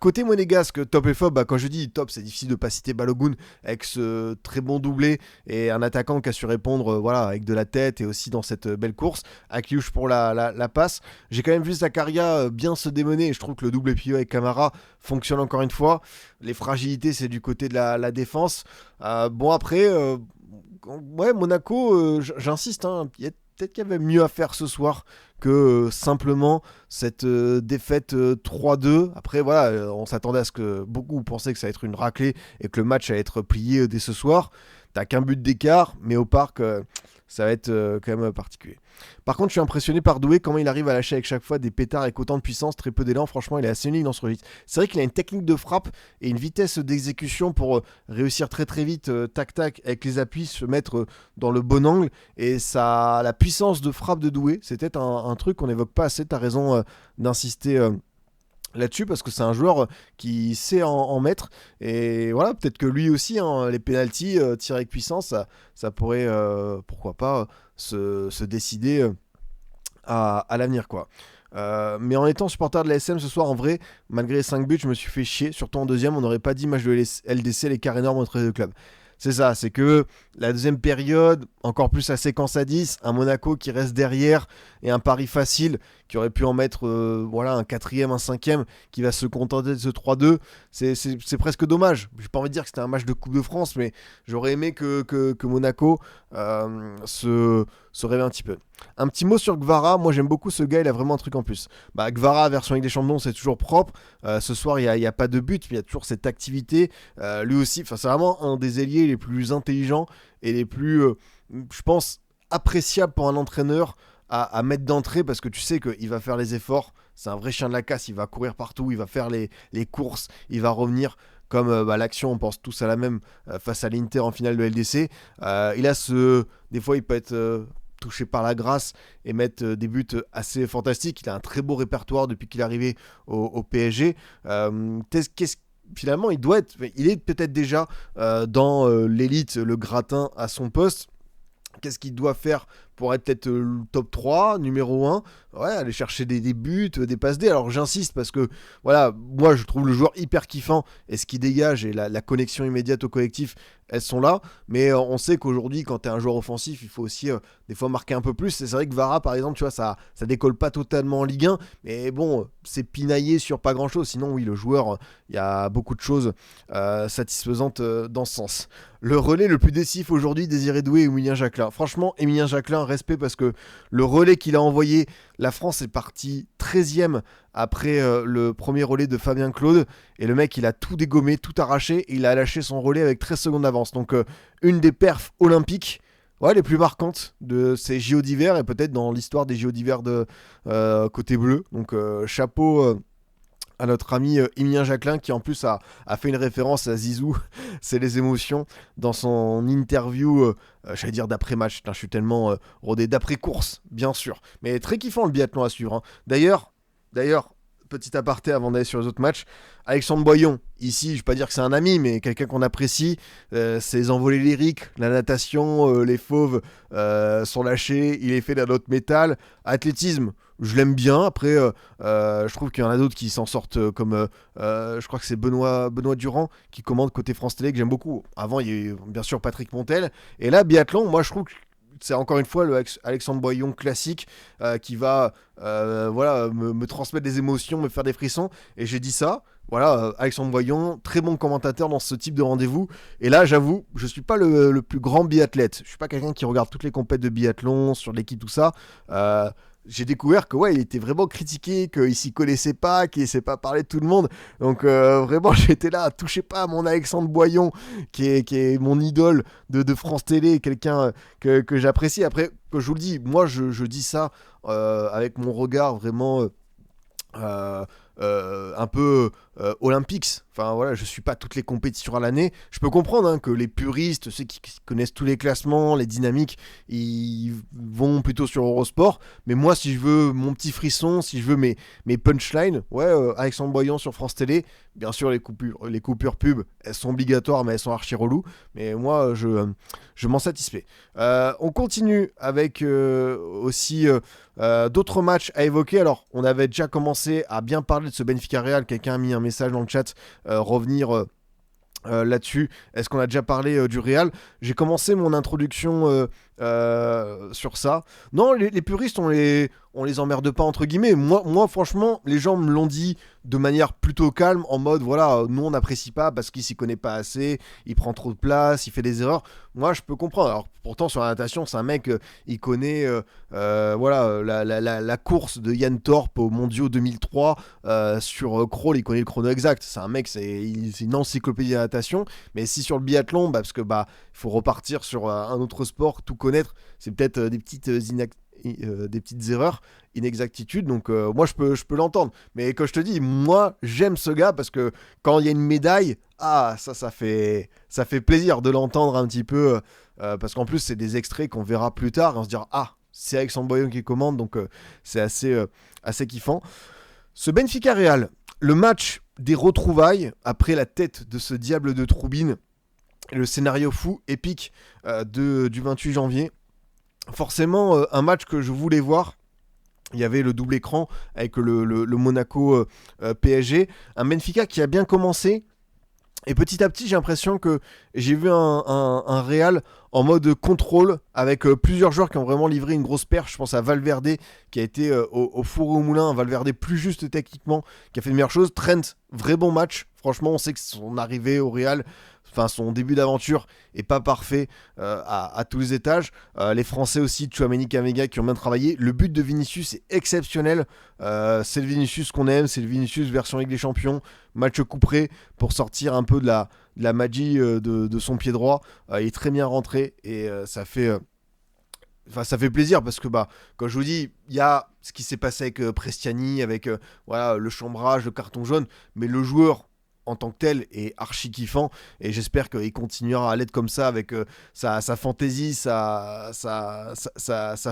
Côté monégasque, top et flop, quand je dis top, c'est difficile de pas citer Balogun avec ce très bon doublé et un attaquant qui a su répondre voilà, avec de la tête et aussi dans cette belle course. Akliouche pour la passe. J'ai quand même vu Zakaria bien se démener et je trouve que le double pivot avec Camara fonctionne encore une fois. Les fragilités, c'est du côté de la défense. Bon, après, ouais, Monaco, j'insiste, hein, peut-être qu'il y avait mieux à faire ce soir que simplement cette défaite 3-2. Après, voilà, on s'attendait à ce que beaucoup pensaient que ça allait être une raclée et que le match allait être plié dès ce soir. T'as qu'un but d'écart, mais au parc, ça va être quand même particulier. Par contre, je suis impressionné par Doué, comment il arrive à lâcher avec chaque fois des pétards avec autant de puissance, très peu d'élan. Franchement, il est assez unique dans ce registre. C'est vrai qu'il a une technique de frappe et une vitesse d'exécution pour réussir très très vite, tac-tac, avec les appuis, se mettre dans le bon angle. Et ça, la puissance de frappe de Doué, c'est peut-être un truc qu'on n'évoque pas assez. T'as raison d'insister là-dessus parce que c'est un joueur qui sait en mettre et voilà, peut-être que lui aussi les pénaltys tirés avec puissance, ça pourrait pourquoi pas se décider à l'avenir quoi. Mais en étant supporter de la SM ce soir, en vrai, malgré les 5 buts, je me suis fait chier, surtout en deuxième. On n'aurait pas dit match de LDC, l'écart énorme entre les deux clubs. C'est ça, c'est que la deuxième période, encore plus la séquence à 10, un Monaco qui reste derrière et un pari facile qui aurait pu en mettre voilà, un quatrième, un cinquième qui va se contenter de ce 3-2. C'est presque dommage. J'ai pas envie de dire que c'était un match de Coupe de France, mais j'aurais aimé que Monaco se réveille un petit peu. Un petit mot sur Gvara, moi j'aime beaucoup ce gars, il a vraiment un truc en plus. Gvara version Ligue des Champions, c'est toujours propre. Ce soir il n'y a pas de but, mais il y a toujours cette activité. Lui aussi, c'est vraiment un des ailiers les plus intelligents et les plus, je pense, appréciables pour un entraîneur à mettre d'entrée parce que tu sais qu'il va faire les efforts. C'est un vrai chien de la casse, il va courir partout, il va faire les courses, il va revenir. Comme l'action, on pense tous à la même face à l'Inter en finale de LDC. Il a des fois il peut être touché par la grâce et mettre des buts assez fantastiques. Il a un très beau répertoire depuis qu'il est arrivé au PSG. Finalement, il est peut-être déjà dans l'élite, le gratin à son poste. Qu'est-ce qu'il doit faire pour être peut-être le top 3, numéro 1, ouais, aller chercher des buts, des passes D. Alors j'insiste parce que voilà, moi je trouve le joueur hyper kiffant et ce qu'il dégage et la connexion immédiate au collectif, elles sont là. Mais on sait qu'aujourd'hui, quand tu es un joueur offensif, il faut aussi des fois marquer un peu plus. C'est vrai que Vara, par exemple, tu vois, ça décolle pas totalement en Ligue 1, mais bon, c'est pinaillé sur pas grand-chose. Sinon, oui, le joueur, il y a beaucoup de choses satisfaisantes dans ce sens. Le relais le plus décisif aujourd'hui, Désiré Doué et Emilien Jacquelin. Franchement, Emilien Jacquelin, respect parce que le relais qu'il a envoyé, la France est partie 13e après le premier relais de Fabien Claude et le mec il a tout dégommé, tout arraché et il a lâché son relais avec 13 secondes d'avance. Donc une des perfs olympiques les plus marquantes de ces JO d'hiver et peut-être dans l'histoire des JO d'hiver de côté bleu. Donc chapeau à notre ami Emilien Jacquelin qui en plus a fait une référence à Zizou, c'est les émotions, dans son interview, j'allais dire d'après-match, je suis tellement rodé, d'après-course, bien sûr. Mais très kiffant le biathlon à suivre. Hein. D'ailleurs, petit aparté avant d'aller sur les autres matchs, Alexandre Boyon, ici, je ne vais pas dire que c'est un ami, mais quelqu'un qu'on apprécie, ses envolées lyriques, la natation, les fauves sont lâchés, il est fait d'un autre métal, athlétisme, je l'aime bien, après je trouve qu'il y en a d'autres qui s'en sortent comme, je crois que c'est Benoît Durand qui commande côté France Télé, que j'aime beaucoup. Avant, il y a eu bien sûr Patrick Montel, et là, biathlon, moi je trouve que c'est encore une fois le Alexandre Boyon classique qui va me transmettre des émotions, me faire des frissons. Et j'ai dit ça. Voilà, Alexandre Boyon, très bon commentateur dans ce type de rendez-vous. Et là, j'avoue, je suis pas le plus grand biathlète. Je suis pas quelqu'un qui regarde toutes les compètes de biathlon, sur l'équipe, tout ça. J'ai découvert que il était vraiment critiqué, qu'il s'y connaissait pas, qu'il ne sait pas parler de tout le monde. Donc vraiment, j'étais là, touchez pas à mon Alexandre Boyon, qui est mon idole de France Télé, quelqu'un que j'apprécie. Après, que je vous le dis, moi je dis ça avec mon regard vraiment un peu Olympics. Enfin voilà, je suis pas toutes les compétitions à l'année. Je peux comprendre hein, que les puristes, ceux qui connaissent tous les classements, les dynamiques, ils vont plutôt sur Eurosport. Mais moi, si je veux mon petit frisson, si je veux mes punchlines, ouais, Alexandre Boyan sur France Télé. Bien sûr, les coupures pub, elles sont obligatoires, mais elles sont archi reloues. Mais moi, je m'en satisfais. On continue avec aussi d'autres matchs à évoquer. Alors, on avait déjà commencé à bien parler de ce Benfica Real. Quelqu'un a mis un message dans le chat. Revenir là-dessus. Est-ce qu'on a déjà parlé du Real? J'ai commencé mon introduction sur ça. Non, les puristes, on les emmerde pas entre guillemets. Moi, franchement, les gens me l'ont dit de manière plutôt calme, en mode voilà, nous on n'apprécie pas parce qu'il s'y connaît pas assez, il prend trop de place, il fait des erreurs. Moi, je peux comprendre. Alors pourtant sur la natation, c'est un mec, il connaît voilà la course de Yann Torp au Mondiaux 2003 sur crawl, il connaît le chrono exact. C'est un mec, c'est une encyclopédie de la natation. Mais si sur le biathlon, parce que il faut repartir sur un autre sport, tout connaître, c'est peut-être des petites erreurs, inexactitudes. Donc moi je peux l'entendre. Mais quand je te dis, moi j'aime ce gars parce que quand il y a une médaille, ça fait plaisir de l'entendre un petit peu. Parce qu'en plus c'est des extraits qu'on verra plus tard et on se dira c'est Alexandre Boyon qui commande, donc c'est assez kiffant. Ce Benfica Real, le match des retrouvailles après la tête de ce diable de Troubine, le scénario fou, épique du 28 janvier. Forcément, un match que je voulais voir. Il y avait le double écran avec le Monaco PSG. Un Benfica qui a bien commencé. Et petit à petit, j'ai l'impression que j'ai vu un Real en mode contrôle avec plusieurs joueurs qui ont vraiment livré une grosse perche. Je pense à Valverde qui a été au four et au moulin. Valverde plus juste techniquement, qui a fait de meilleures choses. Trent, vrai bon match. Franchement, on sait que son arrivée au Real, enfin son début d'aventure est pas parfait à tous les étages. Les Français aussi, Tchouaméni, Kamega qui ont bien travaillé. Le but de Vinicius est exceptionnel. C'est le Vinicius qu'on aime, c'est le Vinicius version Ligue des Champions. Match couperé pour sortir un peu de la magie de son pied droit. Il est très bien rentré et ça fait plaisir parce que quand je vous dis, il y a ce qui s'est passé avec Prestiani, avec voilà, le chambrage, le carton jaune, mais le joueur en tant que tel est archi kiffant et j'espère qu'il continuera à l'être comme ça avec sa fantaisie, sa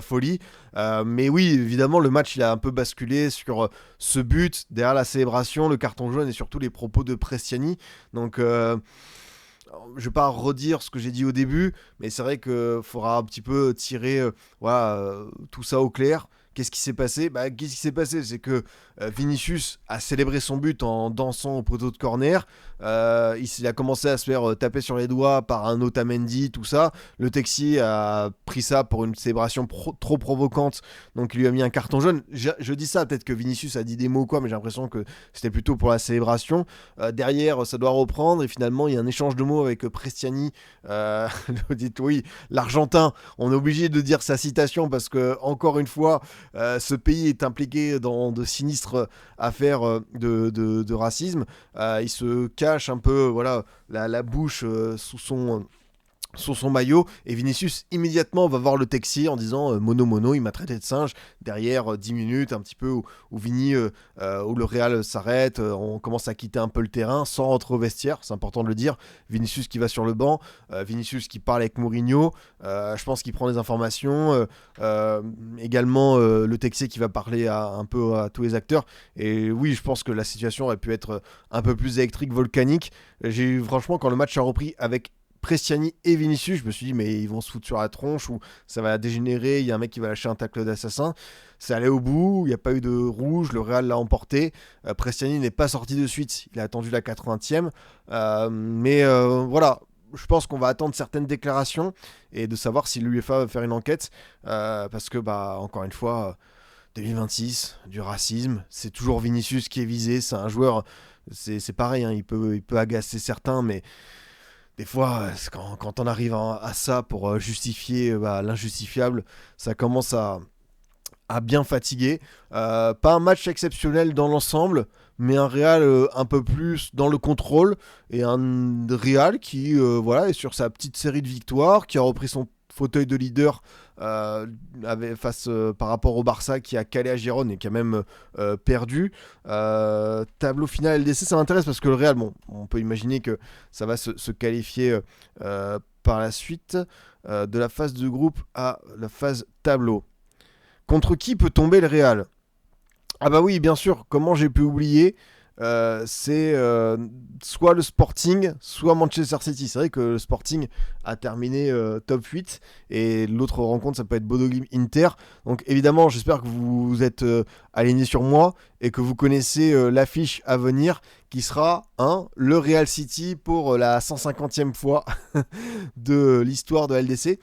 folie. Mais oui, évidemment, le match il a un peu basculé sur ce but, derrière la célébration, le carton jaune et surtout les propos de Prestiani. Donc je vais pas redire ce que j'ai dit au début, mais c'est vrai qu'il faudra un petit peu tirer tout ça au clair. Qu'est-ce qui s'est passé? Qu'est-ce qui s'est passé? C'est que Vinicius a célébré son but en dansant au poteau de corner. Il a commencé à se faire taper sur les doigts par un Otamendi, tout ça. Le Texier a pris ça pour une célébration trop provocante, donc il lui a mis un carton jaune. Je dis ça, peut-être que Vinicius a dit des mots ou quoi, mais j'ai l'impression que c'était plutôt pour la célébration. Derrière, ça doit reprendre, et finalement, il y a un échange de mots avec Prestiani. Oui, l'Argentin, on est obligé de dire sa citation parce que, encore une fois, ce pays est impliqué dans de sinistres affaires de racisme. Il se cache un peu voilà, la bouche sous son maillot, et Vinicius immédiatement va voir le Texier en disant mono, il m'a traité de singe. Derrière 10 minutes un petit peu où Vini où le Real s'arrête, on commence à quitter un peu le terrain sans rentrer au vestiaire, c'est important de le dire. Vinicius qui va sur le banc, Vinicius qui parle avec Mourinho, je pense qu'il prend des informations, également le Texier qui va parler un peu à tous les acteurs. Et oui, je pense que la situation aurait pu être un peu plus électrique, volcanique. Franchement, quand le match a repris avec Prestiani et Vinicius, je me suis dit mais ils vont se foutre sur la tronche ou ça va dégénérer, il y a un mec qui va lâcher un tacle d'assassin. C'est allé au bout, il n'y a pas eu de rouge, le Real l'a emporté. Prestiani n'est pas sorti de suite, il a attendu la 80e. Mais voilà, je pense qu'on va attendre certaines déclarations et de savoir si l'UEFA va faire une enquête. Parce que encore une fois, 2026, du racisme, c'est toujours Vinicius qui est visé, c'est un joueur, c'est pareil, hein, il peut agacer certains, mais des fois, quand on arrive à ça pour justifier l'injustifiable, ça commence à bien fatiguer. Pas un match exceptionnel dans l'ensemble, mais un Real un peu plus dans le contrôle, et un Real qui est sur sa petite série de victoires, qui a repris fauteuil de leader par rapport au Barça qui a calé à Gérone et qui a même perdu. Tableau final LDC, ça m'intéresse parce que le Real, bon, on peut imaginer que ça va se qualifier par la suite de la phase de groupe à la phase tableau. Contre qui peut tomber le Real ? Ah bah oui, bien sûr, comment j'ai pu oublier c'est soit le Sporting, soit Manchester City. C'est vrai que le Sporting a terminé top 8 et l'autre rencontre, ça peut être Bodo Glimt Inter. Donc évidemment, j'espère que vous êtes alignés sur moi et que vous connaissez l'affiche à venir qui sera le Real City pour la 150e fois de l'histoire de LDC.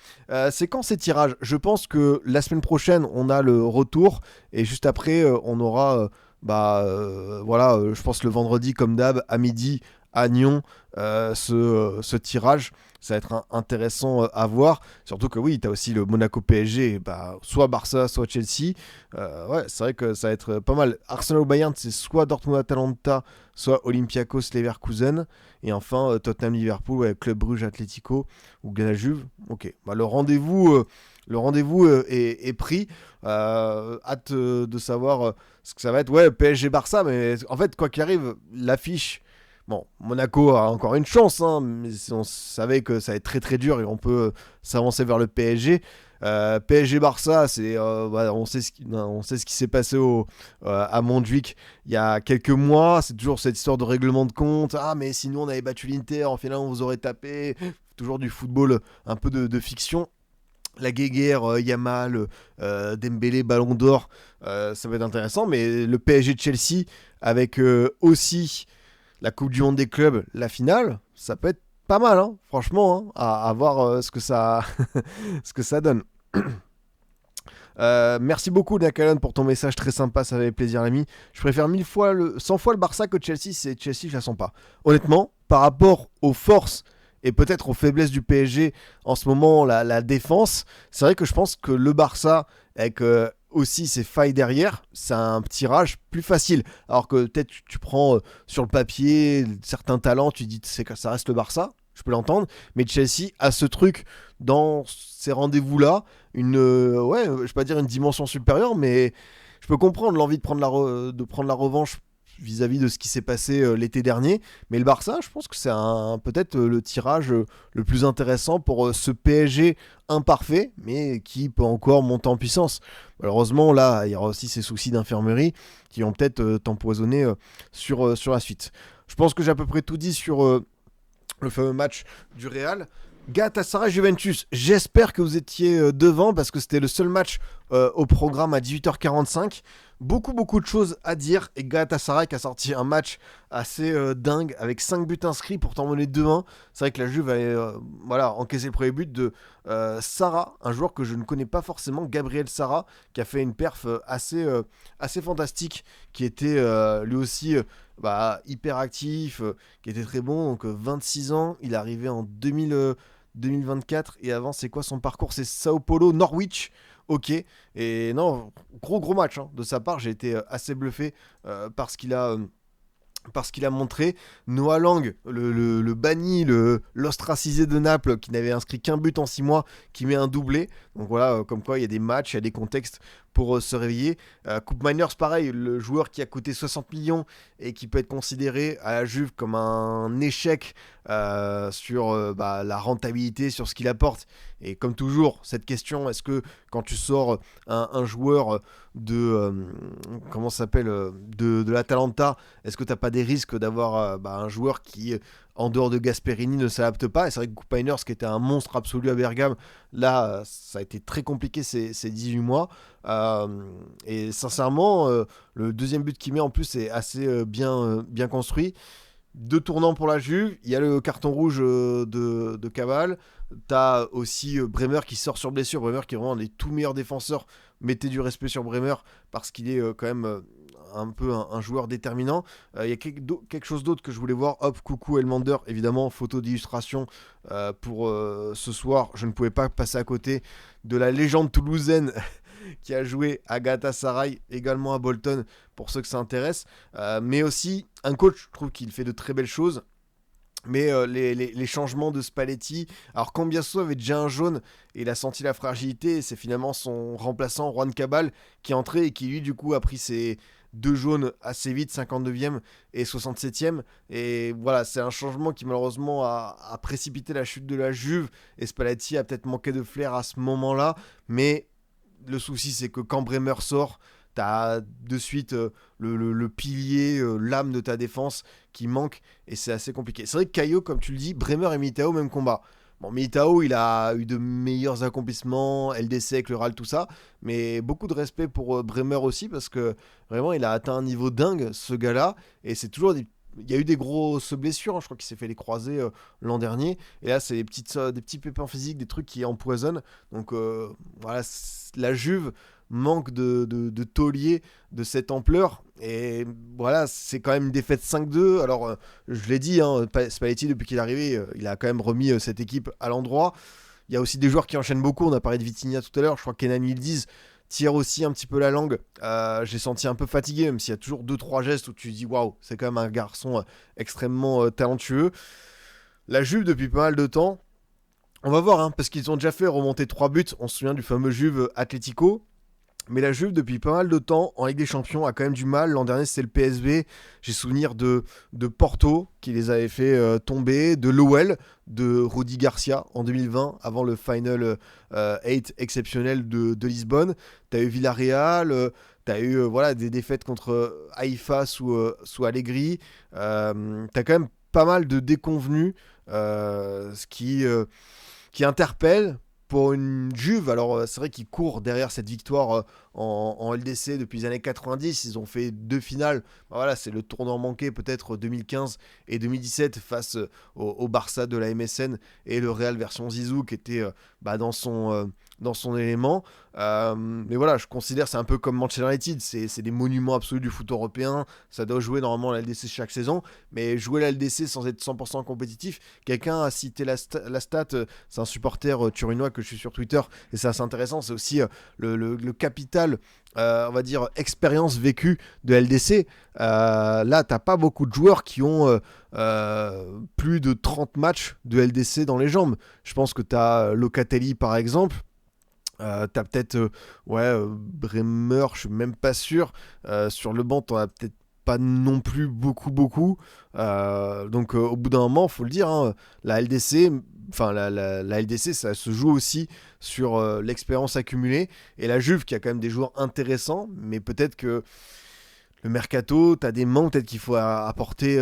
C'est quand ces tirages ? Je pense que la semaine prochaine, on a le retour et juste après, on aura... je pense le vendredi comme d'hab à midi à Nyon ce tirage, ça va être intéressant à voir, surtout que oui, t'as aussi le Monaco PSG, soit Barça soit Chelsea. C'est vrai que ça va être pas mal. Arsenal ou Bayern, c'est soit Dortmund Atalanta, soit Olympiakos Leverkusen, et enfin Tottenham Liverpool, Club Brugge Atlético ou la Juve. Ok, le rendez-vous est pris. Hâte de savoir ce que ça va être. Ouais, PSG Barça, mais en fait, quoi qu'il arrive, l'affiche. Bon, Monaco a encore une chance, mais on savait que ça va être très très dur et on peut s'avancer vers le PSG. PSG Barça, on sait ce qui s'est passé à Montjuic il y a quelques mois. C'est toujours cette histoire de règlement de compte. Ah, mais si nous on avait battu l'Inter, en finale on vous aurait tapé. Toujours du football, un peu de fiction. La guéguerre, Yamal, Dembélé, Ballon d'Or, ça va être intéressant. Mais le PSG de Chelsea, avec aussi la Coupe du Monde des clubs, la finale, ça peut être pas mal, franchement, à voir ce que ça ce que ça donne. Merci beaucoup Nakalan pour ton message très sympa, ça fait plaisir l'ami. Je préfère 100 fois le Barça que Chelsea, c'est Chelsea, je la sens pas. Honnêtement, par rapport aux forces et peut-être aux faiblesses du PSG en ce moment, la défense, c'est vrai que je pense que le Barça, avec aussi ses failles derrière, c'est un tirage plus facile. Alors que peut-être tu prends sur le papier certains talents, tu dis que ça reste le Barça, je peux l'entendre, mais Chelsea a ce truc dans ces rendez-vous-là, je vais pas dire une dimension supérieure, mais je peux comprendre l'envie de prendre la revanche vis-à-vis de ce qui s'est passé l'été dernier. Mais le Barça, je pense que c'est peut-être le tirage le plus intéressant pour ce PSG imparfait, mais qui peut encore monter en puissance. Malheureusement, là, il y aura aussi ces soucis d'infirmerie qui vont peut-être t'empoisonner sur la suite. Je pense que j'ai à peu près tout dit sur le fameux match du Real. Galatasaray Juventus, j'espère que vous étiez devant parce que c'était le seul match au programme à 18h45. Beaucoup de choses à dire et Galatasaray qui a sorti un match assez dingue avec 5 buts inscrits pour t'en mener 2-1. C'est vrai que la Juve a encaissé le premier but de Sara, un joueur que je ne connais pas forcément, Gabriel Sara, qui a fait une perf assez fantastique, qui était lui aussi hyper actif, qui était très bon. Donc 26 ans, il est arrivé en 2024 et avant c'est quoi son parcours ? C'est Sao Paulo, Norwich. Ok, et non, gros match de sa part, j'ai été assez bluffé par ce qu'il a montré. Noah Lang, le banni, l'ostracisé de Naples, qui n'avait inscrit qu'un but en 6 mois, qui met un doublé. Donc voilà, comme quoi il y a des matchs, il y a des contextes pour se réveiller. Coupe Miners, pareil, le joueur qui a coûté 60 millions et qui peut être considéré à la Juve comme un échec sur la rentabilité, sur ce qu'il apporte. Et comme toujours, cette question, est-ce que quand tu sors un joueur de l'Atalanta, est-ce que tu n'as pas des risques d'avoir un joueur qui, en dehors de Gasperini, ne s'adapte pas ? Et c'est vrai que Coupe Miners, qui était un monstre absolu à Bergame, là, ça a été très compliqué ces 18 mois. Et sincèrement, le deuxième but qu'il met en plus est assez bien construit. 2 tournants pour la Juve, il y a le carton rouge de Cavale, t'as aussi Bremer qui sort sur blessure, Bremer qui est vraiment un des tout meilleurs défenseurs, mettez du respect sur Bremer parce qu'il est quand même un peu un joueur déterminant. Il y a quelque chose d'autre que je voulais voir, hop, coucou Elmander, évidemment, photo d'illustration pour ce soir, je ne pouvais pas passer à côté de la légende toulousaine qui a joué à Galatasaray, également à Bolton, pour ceux que ça intéresse. Mais aussi, un coach, je trouve qu'il fait de très belles choses. Mais les changements de Spalletti, alors Cambiasso avait déjà un jaune et il a senti la fragilité, et c'est finalement son remplaçant Juan Cabal qui est entré et qui lui du coup a pris ses deux jaunes assez vite, 59e et 67e. Et voilà, c'est un changement qui malheureusement a précipité la chute de la Juve, et Spalletti a peut-être manqué de flair à ce moment-là, mais le souci, c'est que quand Bremer sort, t'as de suite le pilier, l'âme de ta défense qui manque, et c'est assez compliqué. C'est vrai que Caio, comme tu le dis, Bremer et Militao, même combat. Bon, Militao, il a eu de meilleurs accomplissements, LDC avec le RAL, tout ça, mais beaucoup de respect pour Bremer aussi, parce que vraiment, il a atteint un niveau dingue, ce gars-là, et c'est toujours des. Il y a eu des grosses blessures, hein. Je crois qu'il s'est fait les croisés l'an dernier. Et là, c'est des petits pépins physiques, des trucs qui empoisonnent. Donc voilà, la Juve manque de taulier de cette ampleur. Et voilà, c'est quand même une défaite 5-2. Alors, je l'ai dit, hein, Spalletti, depuis qu'il est arrivé, il a quand même remis cette équipe à l'endroit. Il y a aussi des joueurs qui enchaînent beaucoup. On a parlé de Vitinha tout à l'heure. Je crois que Kenan Yildiz tire aussi un petit peu la langue. J'ai senti un peu fatigué, même s'il y a toujours 2-3 gestes où tu te dis waouh, c'est quand même un garçon extrêmement talentueux. La Juve, depuis pas mal de temps, on va voir, hein, parce qu'ils ont déjà fait remonter 3 buts. On se souvient du fameux Juve Atlético. Mais la Juve, depuis pas mal de temps, en Ligue des Champions, a quand même du mal. L'an dernier, c'était le PSV. J'ai souvenir de Porto, qui les avait fait tomber, de l'OL, de Rudi Garcia en 2020, avant le Final 8 exceptionnel de Lisbonne. T'as eu Villarreal, t'as eu voilà, des défaites contre Haïfa sous Allegri. T'as quand même pas mal de déconvenus, ce qui interpelle pour une Juve. Alors c'est vrai qu'ils courent derrière cette victoire en LDC depuis les années 90. Ils ont fait 2 finales. Voilà, c'est le tournant manqué peut-être 2015 et 2017 face au Barça de la MSN et le Real version Zizou qui était dans son élément. Mais voilà, je considère c'est un peu comme Manchester United. C'est des monuments absolus du foot européen. Ça doit jouer normalement la LDC chaque saison. Mais jouer la LDC sans être 100% compétitif, quelqu'un a cité la stat, c'est un supporter turinois que je suis sur Twitter, et c'est assez intéressant, c'est aussi le capital, on va dire, expérience vécue de LDC. Là, t'as pas beaucoup de joueurs qui ont plus de 30 matchs de LDC dans les jambes. Je pense que t'as Locatelli par exemple. T'as peut-être Bremer, je suis même pas sûr. Sur le banc, t'en as peut-être pas non plus beaucoup. Donc au bout d'un moment, faut le dire, hein, la LDC, enfin la LDC, ça se joue aussi sur l'expérience accumulée. Et la Juve qui a quand même des joueurs intéressants, mais peut-être que le mercato, t'as des manques peut-être qu'il faut apporter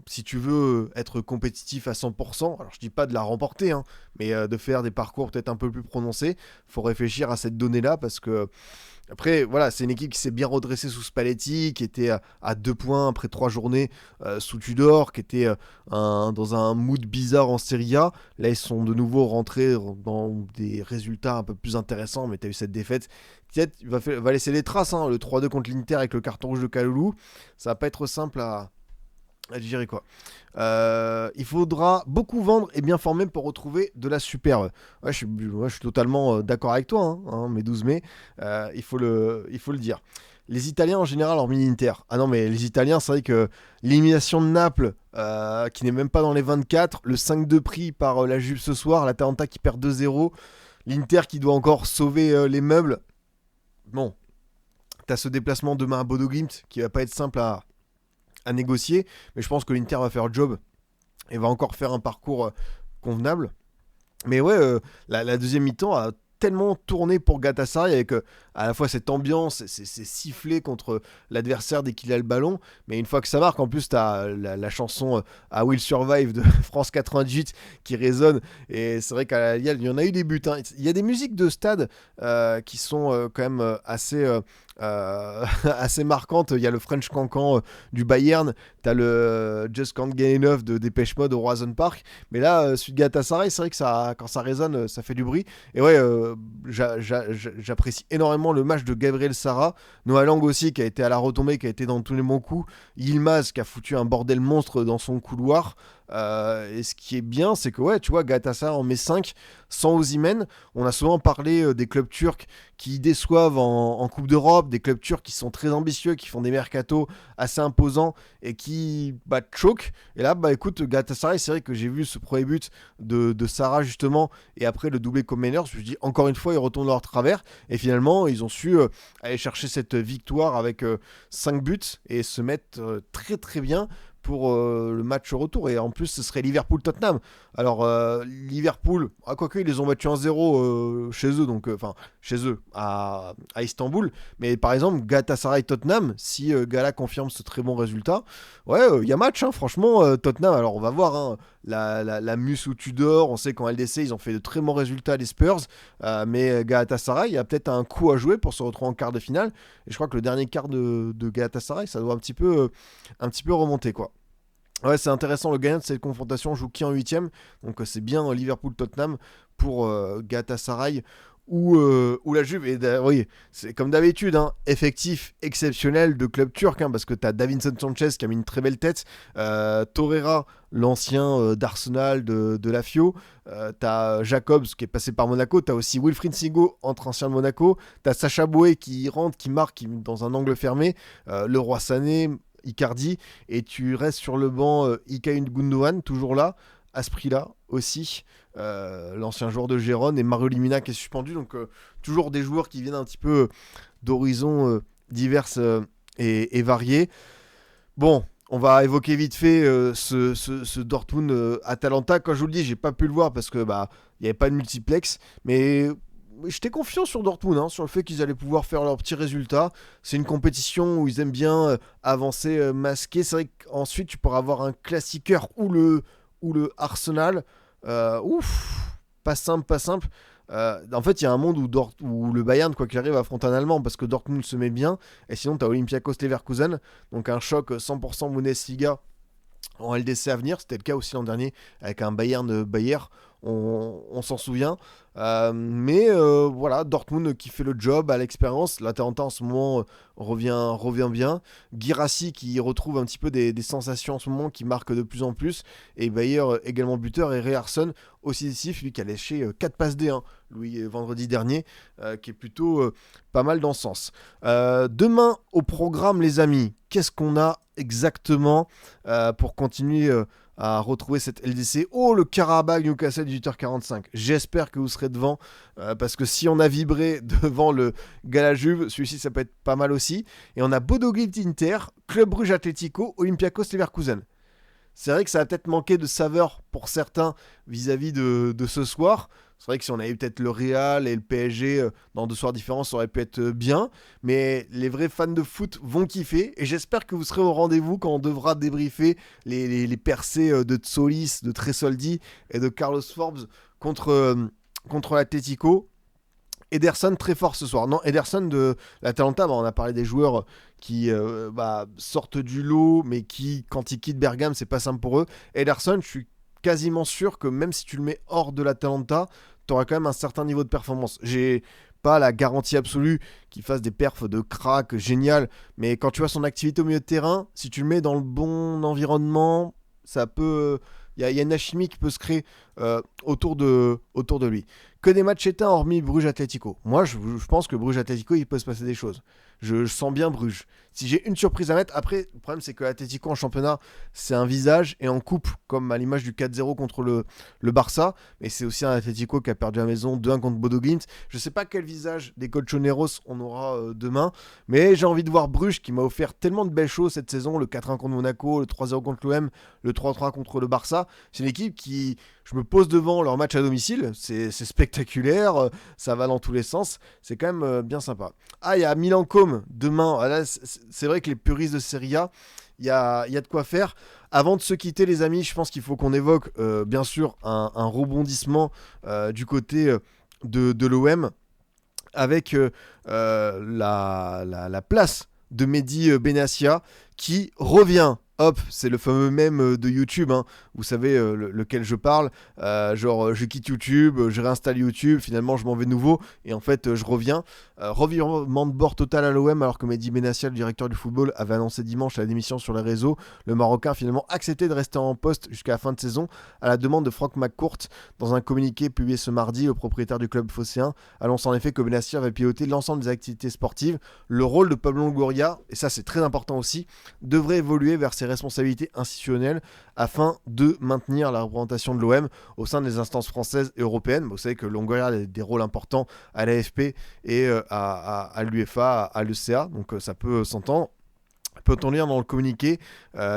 si tu veux être compétitif à 100%. Alors je dis pas de la remporter, hein, mais de faire des parcours peut-être un peu plus prononcés. Faut réfléchir à cette donnée-là, parce que après, voilà, c'est une équipe qui s'est bien redressée sous Spalletti, qui était à 2 points après 3 journées sous Tudor, qui était dans un mood bizarre en Serie A. Là, ils sont de nouveau rentrés dans des résultats un peu plus intéressants, mais tu as eu cette défaite. Peut-être va laisser des traces, hein, le 3-2 contre l'Inter avec le carton rouge de Kaloulou. Ça va pas être simple à digérer, quoi. Il faudra beaucoup vendre et bien former pour retrouver de la superbe. Je suis totalement d'accord avec toi, hein, mes 12 mai. Il faut le dire. Les Italiens en général, hormis l'Inter. Ah non, mais les Italiens, c'est vrai que l'élimination de Naples, qui n'est même pas dans les 24, le 5-2 pris par la Juve ce soir, l'Atalanta qui perd 2-0, l'Inter qui doit encore sauver les meubles. Bon, t'as ce déplacement demain à Bodo Glimt qui va pas être simple à négocier, mais je pense que l'Inter va faire le job et va encore faire un parcours convenable. Mais ouais, la deuxième mi-temps a tellement tourné pour Galatasaray, avec à la fois cette ambiance, ces sifflets contre l'adversaire dès qu'il a le ballon, mais une fois que ça marque, en plus t'as la chanson I Will Survive de France 98 qui résonne, et c'est vrai qu'il y en a eu des buts, hein. Il y a des musiques de stade qui sont quand même assez marquantes. Il y a le French Cancan du Bayern, t'as le Just Can't Get Enough de Dépêche Mode au Roison Park, mais là celui de Galatasaray, c'est vrai que quand ça résonne, ça fait du bruit. Et ouais, j'apprécie énormément le match de Gabriel Sara, Noah Lang aussi qui a été à la retombée, qui a été dans tous les bons coups, Yilmaz qui a foutu un bordel monstre dans son couloir. Et ce qui est bien, c'est que ouais, tu vois, Galatasaray en met 5 sans Osimhen. On a souvent parlé des clubs turcs qui déçoivent en Coupe d'Europe, des clubs turcs qui sont très ambitieux, qui font des mercatos assez imposants et qui choquent. Et là, écoute, Galatasaray, c'est vrai que j'ai vu ce premier but de Sarra justement, et après le doublé comme Mainers, je me dis encore une fois, ils retournent leur travers, et finalement, ils ont su aller chercher cette victoire avec 5 buts et se mettre très très bien pour le match retour. Et en plus, ce serait Liverpool-Tottenham. Alors, Liverpool, quoique ils les ont battus 1-0 chez eux, donc chez eux, à Istanbul. Mais par exemple, Galatasaray-Tottenham, si Gala confirme ce très bon résultat, ouais, il y a match, hein, franchement, Tottenham. Alors, on va voir, hein, la muse où Tudor, on sait qu'en LDC, ils ont fait de très bons résultats, les Spurs. Mais Galatasaray, il y a peut-être un coup à jouer pour se retrouver en quart de finale. Et je crois que le dernier quart de Galatasaray, ça doit un petit peu remonter, quoi. Ouais, c'est intéressant. Le gagnant de cette confrontation joue qui en huitième. Donc c'est bien Liverpool-Tottenham pour Galatasaray ou la Juve. Et oui, c'est comme d'habitude, hein, effectif exceptionnel de club turc, hein, parce que tu as Davinson Sanchez qui a mis une très belle tête, Torreira, l'ancien d'Arsenal, de la FIO, tu as Jacobs qui est passé par Monaco, tu as aussi Wilfried Sigo, entre ancien de Monaco, tu as Sacha Boué qui rentre, qui marque dans un angle fermé, Leroy Sané, Icardi, et tu restes sur le banc Ilkay Gundogan, toujours là, à ce prix-là aussi, l'ancien joueur de Gérone, et Mario Limina qui est suspendu, donc toujours des joueurs qui viennent un petit peu d'horizons divers et variés. Bon, on va évoquer vite fait ce Dortmund-Atalanta. Quand je vous le dis, j'ai pas pu le voir parce que il n'y avait pas de multiplex, mais j'étais confiant sur Dortmund, hein, sur le fait qu'ils allaient pouvoir faire leurs petits résultats. C'est une compétition où ils aiment bien avancer masqué. C'est vrai qu'ensuite, tu pourras avoir un classiqueur ou le Arsenal. Pas simple, pas simple. En fait, il y a un monde où le Bayern, quoi qu'il arrive, affronte un Allemand parce que Dortmund se met bien. Et sinon, tu as Olympiakos Leverkusen. Donc un choc 100% Bundesliga en LDC à venir. C'était le cas aussi l'an dernier avec un Bayern-Bayer. On s'en souvient. Mais voilà, Dortmund qui fait le job à l'expérience. L'Atalanta en ce moment revient bien. Guirassy qui retrouve un petit peu des sensations en ce moment, qui marque de plus en plus. Et Bayer également buteur. Et Reharsson aussi décisif, lui qui a lâché 4 passes D, hein, vendredi dernier, qui est plutôt pas mal dans ce sens. Demain au programme, les amis, qu'est-ce qu'on a exactement pour continuer à retrouver cette LDC? Oh, le Karabakh Newcastle 18h45. J'espère que vous serez devant, parce que si on a vibré devant le Gala Juve, celui-ci ça peut être pas mal aussi. Et on a Bodo Glimt Inter, Club Brugge Atlético, Olympiakos Leverkusen. C'est vrai que ça va peut-être manquer de saveur pour certains vis-à-vis de ce soir. C'est vrai que si on avait peut-être le Real et le PSG dans 2 soirs différents, ça aurait pu être bien. Mais les vrais fans de foot vont kiffer. Et j'espère que vous serez au rendez-vous quand on devra débriefer les percées de Tsolis, de Tresoldi et de Carlos Forbes contre l'Atlético. Ederson très fort ce soir. Non, Ederson de l'Atalanta, on a parlé des joueurs qui sortent du lot, mais qui, quand ils quittent Bergame, c'est pas simple pour eux. Ederson, je suis quasiment sûr que même si tu le mets hors de l'Atalanta, tu auras quand même un certain niveau de performance. J'ai pas la garantie absolue qu'il fasse des perfs de crack génial, mais quand tu vois son activité au milieu de terrain, si tu le mets dans le bon environnement, ça peut... Il y a une alchimie qui peut se créer autour de lui. Que des matchs éteints hormis Bruges Atlético. Moi, je pense que Bruges Atlético, il peut se passer des choses. Je sens bien Bruges. Si j'ai une surprise à mettre, après, le problème, c'est que Atlético en championnat, c'est un visage, et en coupe, comme à l'image du 4-0 contre le Barça, mais c'est aussi un Atlético qui a perdu à la maison 2-1 contre Bodo Glimt. Je sais pas quel visage des Colchoneros on aura demain, mais j'ai envie de voir Bruges qui m'a offert tellement de belles choses cette saison, le 4-1 contre Monaco, le 3-0 contre l'OM, le 3-3 contre le Barça. C'est une équipe qui, je me pose devant leur match à domicile, c'est spectaculaire, ça va dans tous les sens, c'est quand même bien sympa. Ah, il y a Milan-Com demain. Ah, là, c'est vrai que les puristes de Serie A, il y a de quoi faire. Avant de se quitter, les amis, je pense qu'il faut qu'on évoque bien sûr un rebondissement du côté de l'OM avec la place de Mehdi Benassia qui revient Hop, c'est le fameux mème de YouTube, hein. Vous savez lequel je parle. Genre, je quitte YouTube, je réinstalle YouTube, finalement je m'en vais nouveau, et en fait je reviens. Revirement de bord total à l'OM, alors que Mehdi Benassia, le directeur du football, avait annoncé dimanche la démission sur les réseaux. Le Marocain a finalement accepté de rester en poste jusqu'à la fin de saison, à la demande de Franck McCourt. Dans un communiqué publié ce mardi, le propriétaire du club phocéen annonce en effet que Benassia va piloter l'ensemble des activités sportives. Le rôle de Pablo Longoria, et ça c'est très important aussi, devrait évoluer vers ses responsabilités institutionnelles afin de maintenir la représentation de l'OM au sein des instances françaises et européennes. Vous savez que Longoria a des rôles importants à l'AFP et à l'UEFA, à l'ECA, donc ça peut s'entendre. Peut-on lire dans le communiqué,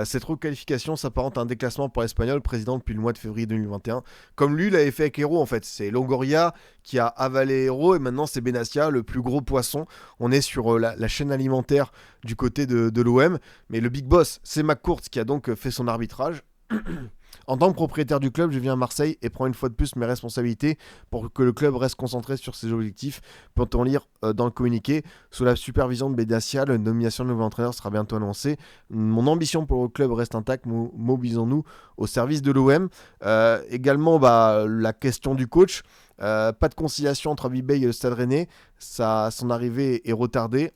cette requalification s'apparente à un déclassement pour l'Espagnol, président depuis le mois de février 2021. Comme lui l'avait fait avec Hero en fait. C'est Longoria qui a avalé Hero et maintenant c'est Benassia, le plus gros poisson. On est sur la chaîne alimentaire du côté de l'OM. Mais le big boss, c'est McCourt qui a donc fait son arbitrage. En tant que propriétaire du club, je viens à Marseille et prends une fois de plus mes responsabilités pour que le club reste concentré sur ses objectifs. Peut-on lire dans le communiqué, sous la supervision de Benassia, la nomination de nouvel entraîneur sera bientôt annoncée. Mon ambition pour le club reste intacte, mobilisons-nous au service de l'OM. Également, la question du coach. Pas de conciliation entre Abibay et le Stade Rennais. Son arrivée est retardée.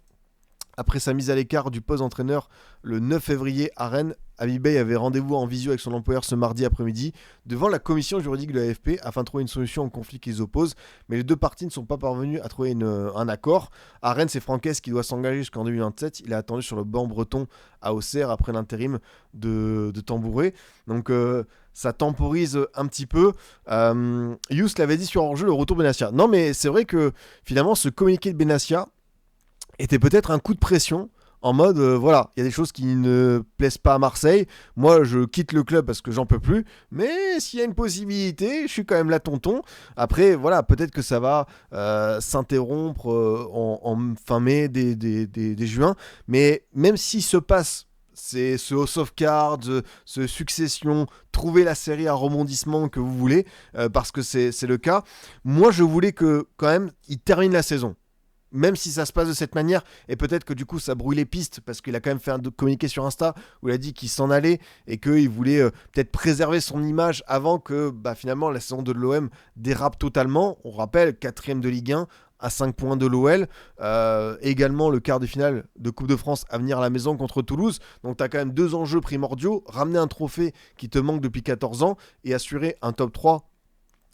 Après sa mise à l'écart du poste d'entraîneur le 9 février à Rennes, Abibay avait rendez-vous en visio avec son employeur ce mardi après-midi devant la commission juridique de l'AFP afin de trouver une solution au conflit qui les oppose, mais les deux parties ne sont pas parvenues à trouver un accord. À Rennes, c'est Franquès qui doit s'engager jusqu'en 2027. Il est attendu sur le banc breton à Auxerre après l'intérim de Tambouré. Donc ça temporise un petit peu. Yous l'avait dit sur hors-jeu, le retour de Benassia. Non mais c'est vrai que finalement ce communiqué de Benassia était peut-être un coup de pression en mode voilà, il y a des choses qui ne plaisent pas à Marseille. Moi, je quitte le club parce que j'en peux plus. Mais s'il y a une possibilité, je suis quand même là, tonton. Après, voilà, peut-être que ça va s'interrompre en fin mai, dès juin. Mais même s'il se passe ce House of Cards, ce Succession, trouver la série à rebondissement que vous voulez, parce que c'est le cas. Moi, je voulais que quand même, il termine la saison. Même si ça se passe de cette manière, et peut-être que du coup ça brouille les pistes, parce qu'il a quand même fait un communiqué sur Insta où il a dit qu'il s'en allait et qu'il voulait peut-être préserver son image avant que finalement la saison de l'OM dérape totalement. On rappelle, 4ème de Ligue 1, à 5 points de l'OL, également le quart de finale de Coupe de France à venir à la maison contre Toulouse. Donc tu as quand même deux enjeux primordiaux, ramener un trophée qui te manque depuis 14 ans et assurer un top 3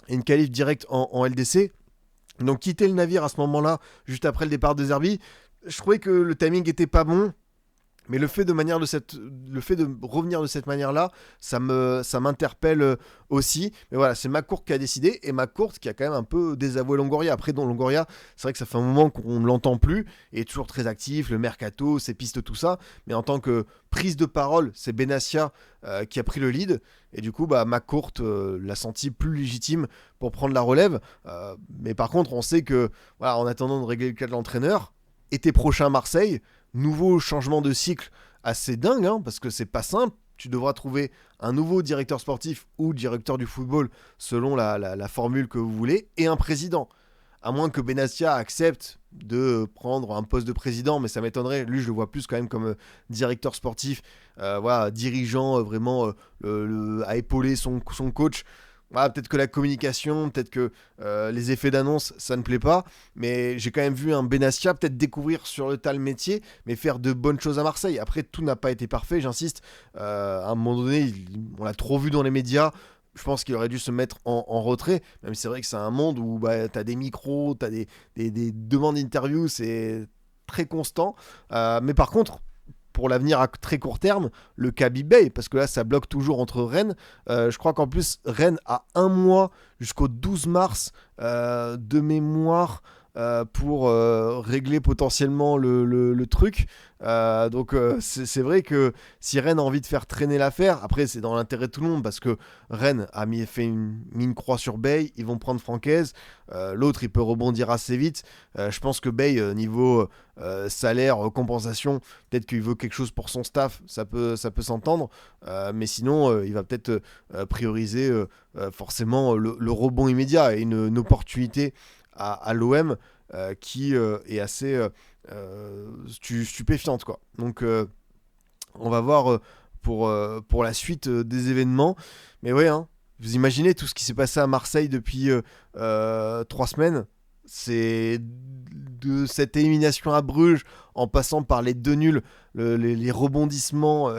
et une qualif directe en LDC. Donc quitter le navire à ce moment-là, juste après le départ de Zerbi, je trouvais que le timing était pas bon. Mais le fait de revenir de cette manière-là, ça m'interpelle aussi. Mais voilà, c'est McCourt qui a décidé, et McCourt qui a quand même un peu désavoué Longoria. Après, dans Longoria, c'est vrai que ça fait un moment qu'on ne l'entend plus, et est toujours très actif, le mercato, ses pistes, tout ça. Mais en tant que prise de parole, c'est Benassia qui a pris le lead, et du coup, McCourt l'a senti plus légitime pour prendre la relève. Mais par contre, on sait que, voilà, en attendant de régler le cas de l'entraîneur, été prochain à Marseille, nouveau changement de cycle assez dingue, hein, parce que c'est pas simple. Tu devras trouver un nouveau directeur sportif ou directeur du football selon la formule que vous voulez, et un président. À moins que Benassia accepte de prendre un poste de président, mais ça m'étonnerait. Lui, je le vois plus quand même comme directeur sportif, voilà, dirigeant, vraiment à épauler son coach. Voilà, peut-être que la communication, peut-être que les effets d'annonce, ça ne plaît pas. Mais j'ai quand même vu un Benassia peut-être découvrir sur le tas le métier, mais faire de bonnes choses à Marseille. Après, tout n'a pas été parfait, j'insiste. À un moment donné, on l'a trop vu dans les médias. Je pense qu'il aurait dû se mettre en retrait. Même si c'est vrai que c'est un monde où t'as des micros, t'as des demandes d'interviews, c'est très constant. Mais par contre, pour l'avenir à très court terme, le cas Bay, parce que là ça bloque toujours entre Rennes. Je crois qu'en plus Rennes a un mois jusqu'au 12 mars de mémoire pour régler potentiellement le truc. Donc c'est vrai que si Rennes a envie de faire traîner l'affaire, après c'est dans l'intérêt de tout le monde, parce que Rennes a mis une croix sur Bay, ils vont prendre Francaise, l'autre il peut rebondir assez vite. Je pense que Bay, niveau salaire, compensation, peut-être qu'il veut quelque chose pour son staff, ça peut s'entendre, mais sinon il va peut-être prioriser forcément le rebond immédiat et une opportunité à l'OM qui est assez stupéfiante, quoi. Donc on va voir pour la suite des événements. Mais ouais, hein, vous imaginez tout ce qui s'est passé à Marseille depuis 3 semaines. C'est de cette élimination à Bruges, en passant par les 2 nuls, les rebondissements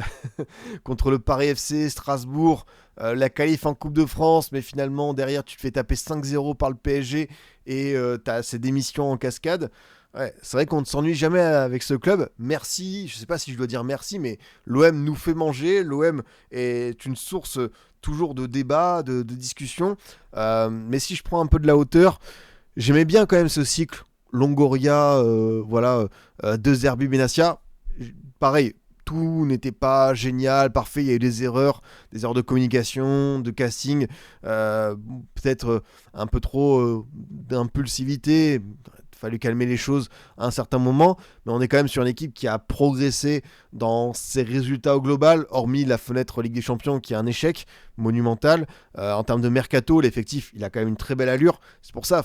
contre le Paris FC, Strasbourg, la qualif en Coupe de France, mais finalement derrière tu te fais taper 5-0 par le PSG et t'as ces démissions en cascade. Ouais, c'est vrai qu'on ne s'ennuie jamais avec ce club. Merci, je sais pas si je dois dire merci, mais l'OM nous fait manger. L'OM est une source toujours de débat, de discussion. Mais si je prends un peu de la hauteur, j'aimais bien quand même ce cycle Longoria, De Zerbi, Benassia. Pareil, tout n'était pas génial, parfait. Il y a eu des erreurs de communication, de casting, peut-être un peu trop d'impulsivité. Fallu calmer les choses à un certain moment, mais on est quand même sur une équipe qui a progressé dans ses résultats au global, hormis la fenêtre Ligue des Champions qui est un échec monumental. En termes de mercato, l'effectif, il a quand même une très belle allure. C'est pour ça,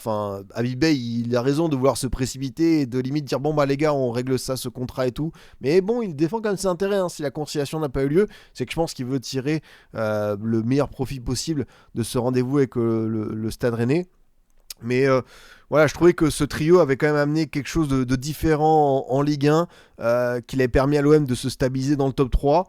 Habib Beye, il a raison de vouloir se précipiter et de limite dire bon bah les gars, on règle ça, ce contrat et tout. Mais bon, il défend quand même ses intérêts. Hein. Si la conciliation n'a pas eu lieu, c'est que je pense qu'il veut tirer le meilleur profit possible de ce rendez-vous avec le Stade Rennais. Mais voilà, je trouvais que ce trio avait quand même amené quelque chose de différent en Ligue 1, qui avait permis à l'OM de se stabiliser dans le top 3.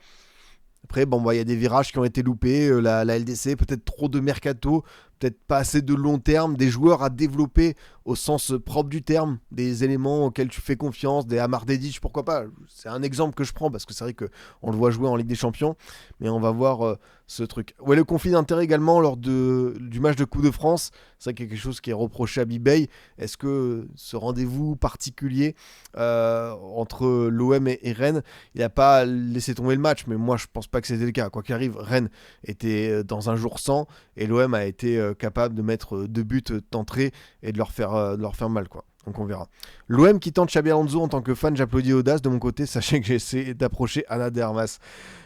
Après, il y a des virages qui ont été loupés, la LDC, peut-être trop de mercato, peut-être pas assez de long terme, des joueurs à développer au sens propre du terme, des éléments auxquels tu fais confiance, des Amar Dedic, pourquoi pas. C'est un exemple que je prends parce que c'est vrai qu'on le voit jouer en Ligue des Champions, mais on va voir ce truc. Ouais, le conflit d'intérêt également lors du match de Coupe de France, c'est vrai qu'il y a quelque chose qui est reproché à Bibey. Est-ce que ce rendez-vous particulier entre l'OM et Rennes, il n'a pas laissé tomber le match, mais moi je pense pas que c'était le cas. Quoi qu'il arrive, Rennes était dans un jour sans et l'OM a été capable de mettre 2 buts d'entrée et de leur faire mal, quoi. Donc on verra. L'OM qui tente Xabi Alonso en tant que fan, j'applaudis audace. De mon côté, sachez que j'ai essayé d'approcher Anna de Armas.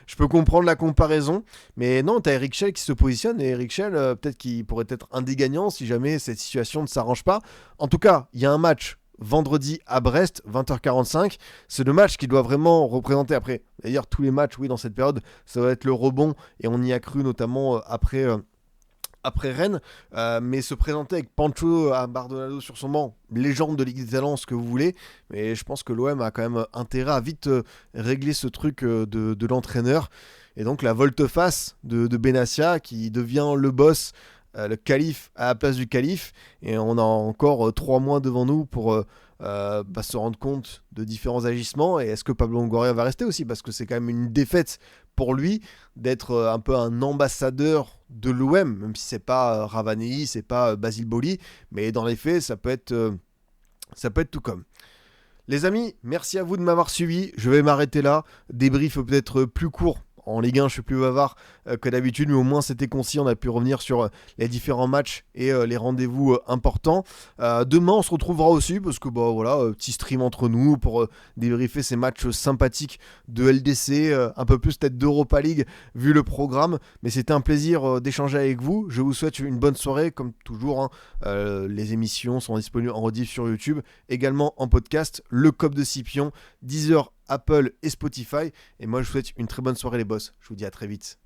Je peux comprendre la comparaison, mais non, t'as Eric Schell qui se positionne, et Eric Schell, peut-être qu'il pourrait être un des gagnants si jamais cette situation ne s'arrange pas. En tout cas, il y a un match vendredi à Brest, 20h45. C'est le match qui doit vraiment représenter après. D'ailleurs, tous les matchs, oui, dans cette période, ça va être le rebond, et on y a cru notamment après Rennes, mais se présenter avec Pancho à Bardonado sur son banc, légende de Ligue des Talents, ce que vous voulez, mais je pense que l'OM a quand même intérêt à vite régler ce truc de l'entraîneur, et donc la volte-face de Benassia qui devient le boss, le calife à la place du calife, et on a encore 3 mois devant nous pour se rendre compte de différents agissements. Et est-ce que Pablo Longoria va rester aussi, parce que c'est quand même une défaite pour lui d'être un peu un ambassadeur de l'OM, même si c'est pas Ravanelli, c'est pas Basile Boli, mais dans les faits ça peut être tout comme. Les amis, merci à vous de m'avoir suivi, je vais m'arrêter là, débrief peut-être plus court. En Ligue 1, je suis plus bavard que d'habitude, mais au moins c'était concis. On a pu revenir sur les différents matchs et les rendez-vous importants. Demain, on se retrouvera aussi parce que petit stream entre nous pour débriefer ces matchs sympathiques de LDC, un peu plus peut-être d'Europa League vu le programme. Mais c'était un plaisir d'échanger avec vous. Je vous souhaite une bonne soirée, comme toujours. Les émissions sont disponibles en rediff sur YouTube, également en podcast. Le COP de Scipion, 10h. Apple et Spotify. Et moi, je vous souhaite une très bonne soirée les boss. Je vous dis à très vite.